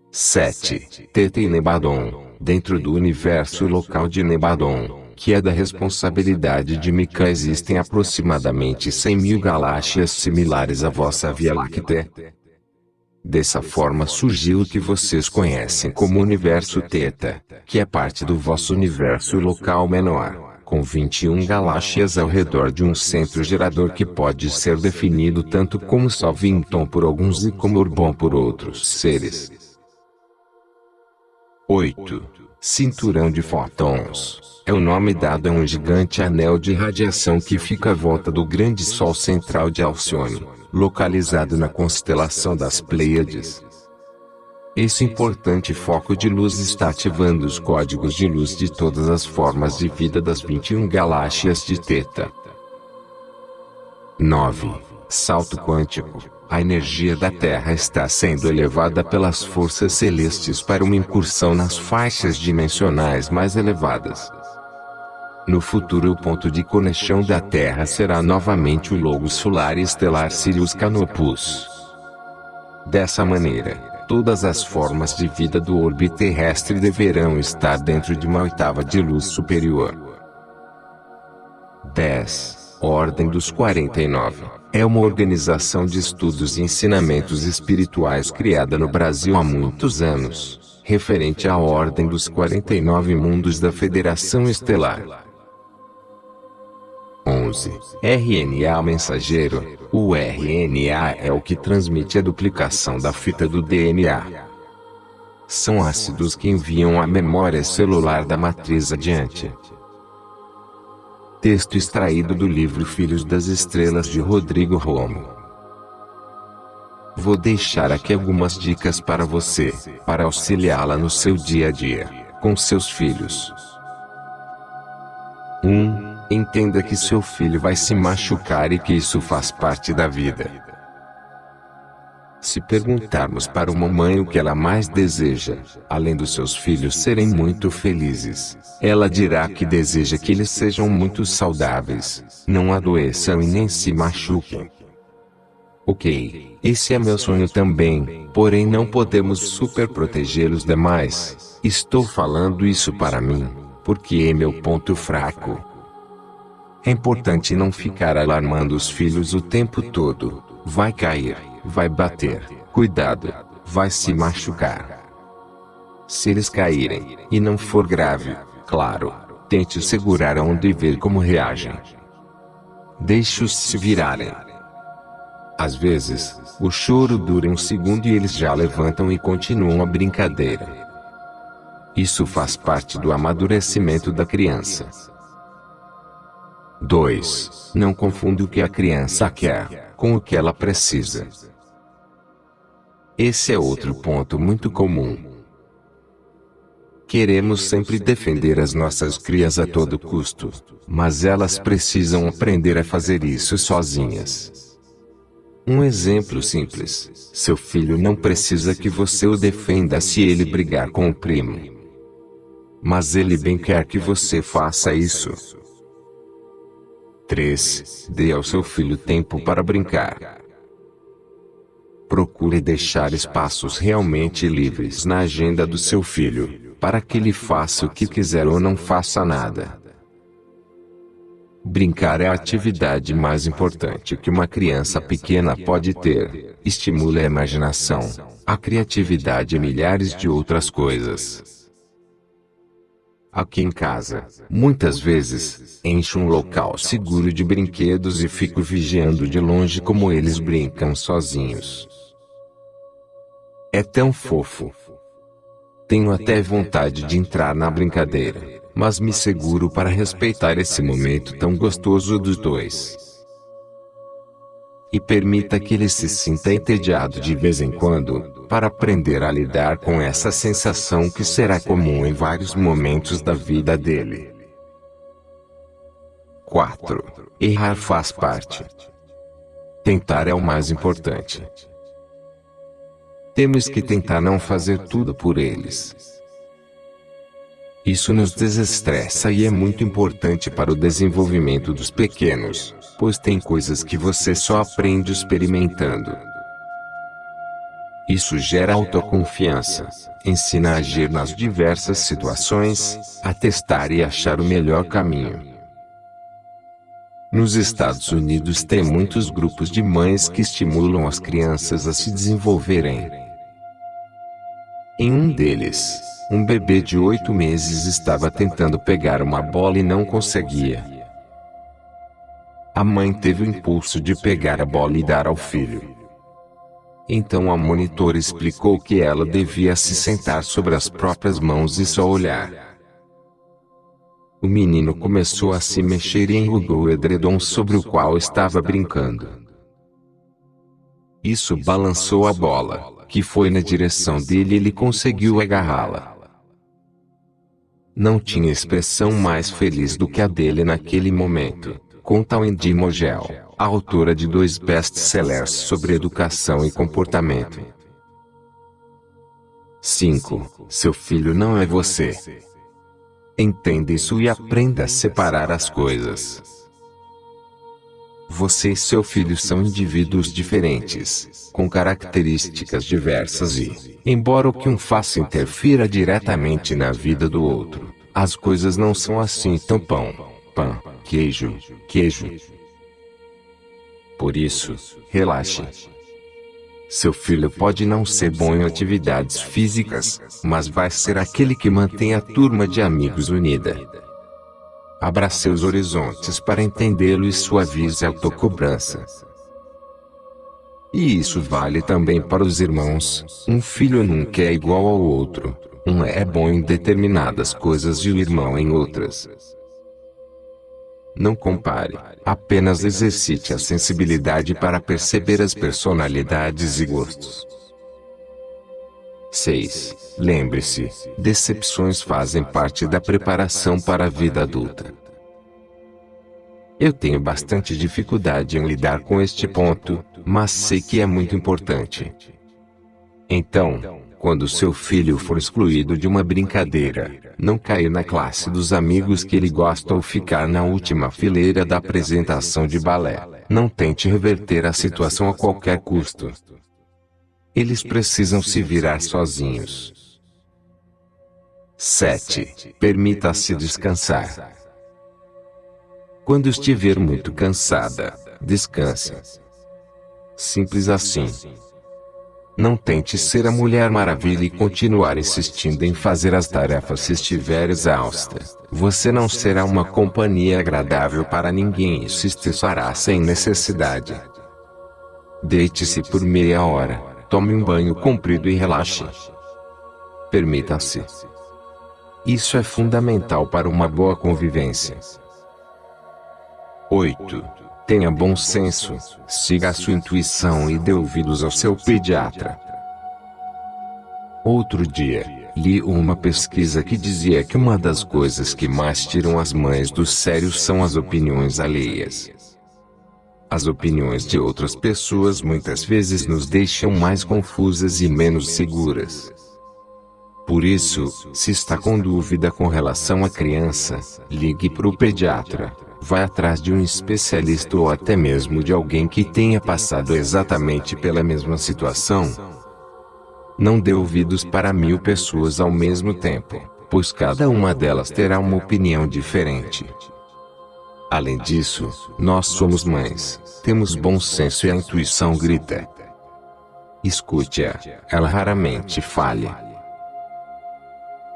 [SPEAKER 1] 7. Teta e Nebadon, dentro do universo local de Nebadon, que é da responsabilidade de Mika, existem aproximadamente 100.000 galáxias similares à vossa Via Láctea. Dessa forma surgiu o que vocês conhecem como Universo Teta, que é parte do vosso universo local menor, com 21 galáxias ao redor de um centro gerador que pode ser definido tanto como Solvinton por alguns e como Urbon por outros seres. 8. Cinturão de fótons. É o nome dado a um gigante anel de radiação que fica à volta do grande Sol central de Alcione, localizado na constelação das Pleiades. Esse importante foco de luz está ativando os códigos de luz de todas as formas de vida das 21 galáxias de Teta. 9. Salto quântico. A energia da Terra está sendo elevada pelas forças celestes para uma incursão nas faixas dimensionais mais elevadas. No futuro, o ponto de conexão da Terra será novamente o logo solar estelar Sirius Canopus. Dessa maneira, todas as formas de vida do orbe terrestre deverão estar dentro de uma oitava de luz superior. 10. Ordem dos 49. É uma organização de estudos e ensinamentos espirituais criada no Brasil há muitos anos, referente à Ordem dos 49 Mundos da Federação Estelar. 11. RNA mensageiro. O RNA é o que transmite a duplicação da fita do DNA. São ácidos que enviam a memória celular da matriz adiante. Texto extraído do livro Filhos das Estrelas de Rodrigo Romo. Vou deixar aqui algumas dicas para você, para auxiliá-la no seu dia a dia, com seus filhos. 1. Entenda que seu filho vai se machucar e que isso faz parte da vida. Se perguntarmos para uma mãe o que ela mais deseja, além dos seus filhos serem muito felizes, ela dirá que deseja que eles sejam muito saudáveis, não adoeçam e nem se machuquem. Ok, esse é meu sonho também, porém não podemos superprotegê-los demais. Estou falando isso para mim, porque é meu ponto fraco. É importante não ficar alarmando os filhos o tempo todo. Vai cair, vai bater, cuidado, vai se machucar. Se eles caírem, e não for grave, claro, tente segurar a onda e ver como reagem. Deixe-os se virarem. Às vezes, o choro dura um segundo e eles já levantam e continuam a brincadeira. Isso faz parte do amadurecimento da criança. 2. Não confunda o que a criança quer com o que ela precisa. Esse é outro ponto muito comum. Queremos sempre defender as nossas crias a todo custo, mas elas precisam aprender a fazer isso sozinhas. Um exemplo simples: seu filho não precisa que você o defenda se ele brigar com o primo. Mas ele bem quer que você faça isso. 3. Dê ao seu filho tempo para brincar. Procure deixar espaços realmente livres na agenda do seu filho, para que ele faça o que quiser ou não faça nada. Brincar é a atividade mais importante que uma criança pequena pode ter. Estimula a imaginação, a criatividade e milhares de outras coisas. Aqui em casa, muitas vezes, encho um local seguro de brinquedos e fico vigiando de longe como eles brincam sozinhos. É tão fofo. Tenho até vontade de entrar na brincadeira, mas me seguro para respeitar esse momento tão gostoso dos dois. E permita que ele se sinta entediado de vez em quando, para aprender a lidar com essa sensação que será comum em vários momentos da vida dele. 4. Errar faz parte. Tentar é o mais importante. Temos que tentar não fazer tudo por eles. Isso nos desestressa e é muito importante para o desenvolvimento dos pequenos, pois tem coisas que você só aprende experimentando. Isso gera autoconfiança, ensina a agir nas diversas situações, a testar e achar o melhor caminho. Nos Estados Unidos tem muitos grupos de mães que estimulam as crianças a se desenvolverem. Em um deles, um bebê de 8 meses estava tentando pegar uma bola e não conseguia. A mãe teve o impulso de pegar a bola e dar ao filho. Então a monitora explicou que ela devia se sentar sobre as próprias mãos e só olhar. O menino começou a se mexer e enrugou o edredom sobre o qual estava brincando. Isso balançou a bola, que foi na direção dele e ele conseguiu agarrá-la. Não tinha expressão mais feliz do que a dele naquele momento, conta Wendy Mogel, a autora de 2 best-sellers sobre educação e comportamento. 5. Seu filho não é você. Entenda isso e aprenda a separar as coisas. Você e seu filho são indivíduos diferentes, com características diversas e, embora o que um faça interfira diretamente na vida do outro, as coisas não são assim tão pão, queijo. Por isso, relaxe. Seu filho pode não ser bom em atividades físicas, mas vai ser aquele que mantém a turma de amigos unida. Abra seus horizontes para entendê-lo e suavize a autocobrança. E isso vale também para os irmãos. Um filho nunca é igual ao outro. Um é bom em determinadas coisas e o irmão em outras. Não compare, apenas exercite a sensibilidade para perceber as personalidades e gostos. 6. Lembre-se, decepções fazem parte da preparação para a vida adulta. Eu tenho bastante dificuldade em lidar com este ponto, mas sei que é muito importante. Então, quando seu filho for excluído de uma brincadeira, não cair na classe dos amigos que ele gosta ou ficar na última fileira da apresentação de balé, não tente reverter a situação a qualquer custo. Eles precisam se virar sozinhos. 7. Permita-se descansar. Quando estiver muito cansada, descanse. Simples assim. Não tente ser a Mulher Maravilha e continuar insistindo em fazer as tarefas se estiver exausta. Você não será uma companhia agradável para ninguém e se estressará sem necessidade. Deite-se por meia hora, tome um banho comprido e relaxe. Permita-se. Isso é fundamental para uma boa convivência. 8. Tenha bom senso, siga a sua intuição e dê ouvidos ao seu pediatra. Outro dia, li uma pesquisa que dizia que uma das coisas que mais tiram as mães do sério são as opiniões alheias. As opiniões de outras pessoas muitas vezes nos deixam mais confusas e menos seguras. Por isso, se está com dúvida com relação à criança, ligue para o pediatra. Vai atrás de um especialista ou até mesmo de alguém que tenha passado exatamente pela mesma situação. Não dê ouvidos para 1000 pessoas ao mesmo tempo, pois cada uma delas terá uma opinião diferente. Além disso, nós somos mães, temos bom senso e a intuição grita. Escute-a, ela raramente falha.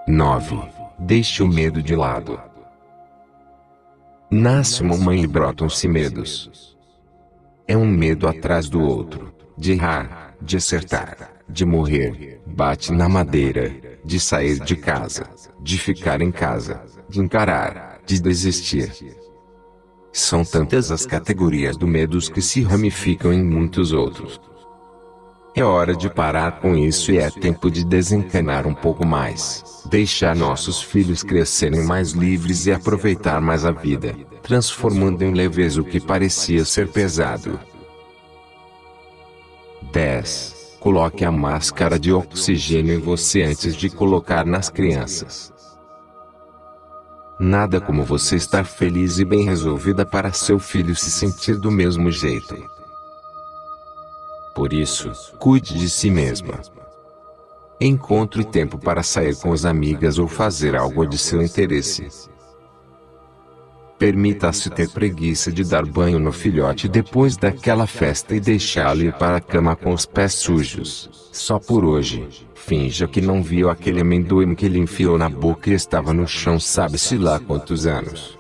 [SPEAKER 1] 9. Deixe o medo de lado. Nasce uma mãe e brotam-se medos. É um medo atrás do outro, de errar, de acertar, de morrer, bate na madeira, de sair de casa, de ficar em casa, de encarar, de desistir. São tantas as categorias do medo que se ramificam em muitos outros. É hora de parar com isso e é tempo de desencanar um pouco mais, deixar nossos filhos crescerem mais livres e aproveitar mais a vida, transformando em leveza o que parecia ser pesado. 10. Coloque a máscara de oxigênio em você antes de colocar nas crianças. Nada como você estar feliz e bem resolvida para seu filho se sentir do mesmo jeito. Por isso, cuide de si mesma. Encontre tempo para sair com as amigas ou fazer algo de seu interesse. Permita-se ter preguiça de dar banho no filhote depois daquela festa e deixá-lo ir para a cama com os pés sujos. Só por hoje, finja que não viu aquele amendoim que ele enfiou na boca e estava no chão sabe-se lá quantos anos.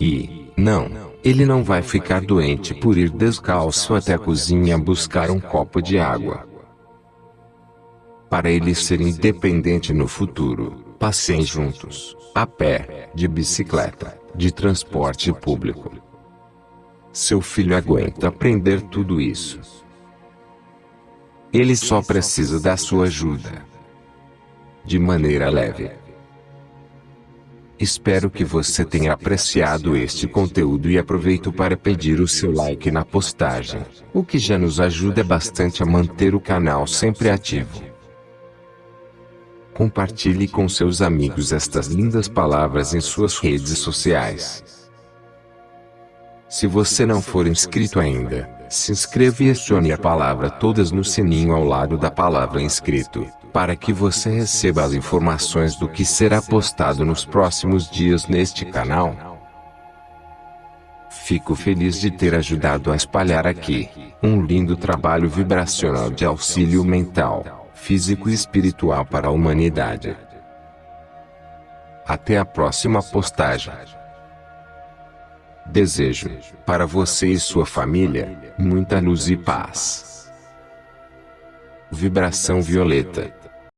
[SPEAKER 1] E, não, ele não vai ficar doente por ir descalço até a cozinha buscar um copo de água. Para ele ser independente no futuro, passem juntos, a pé, de bicicleta, de transporte público. Seu filho aguenta aprender tudo isso. Ele só precisa da sua ajuda. De maneira leve. Espero que você tenha apreciado este conteúdo e aproveito para pedir o seu like na postagem, o que já nos ajuda bastante a manter o canal sempre ativo. Compartilhe com seus amigos estas lindas palavras em suas redes sociais. Se você não for inscrito ainda, se inscreva e acione a palavra todas no sininho ao lado da palavra inscrito, para que você receba as informações do que será postado nos próximos dias neste canal. Fico feliz de ter ajudado a espalhar aqui um lindo trabalho vibracional de auxílio mental, físico e espiritual para a humanidade. Até a próxima postagem. Desejo, para você e sua família, muita luz e paz. Vibração violeta.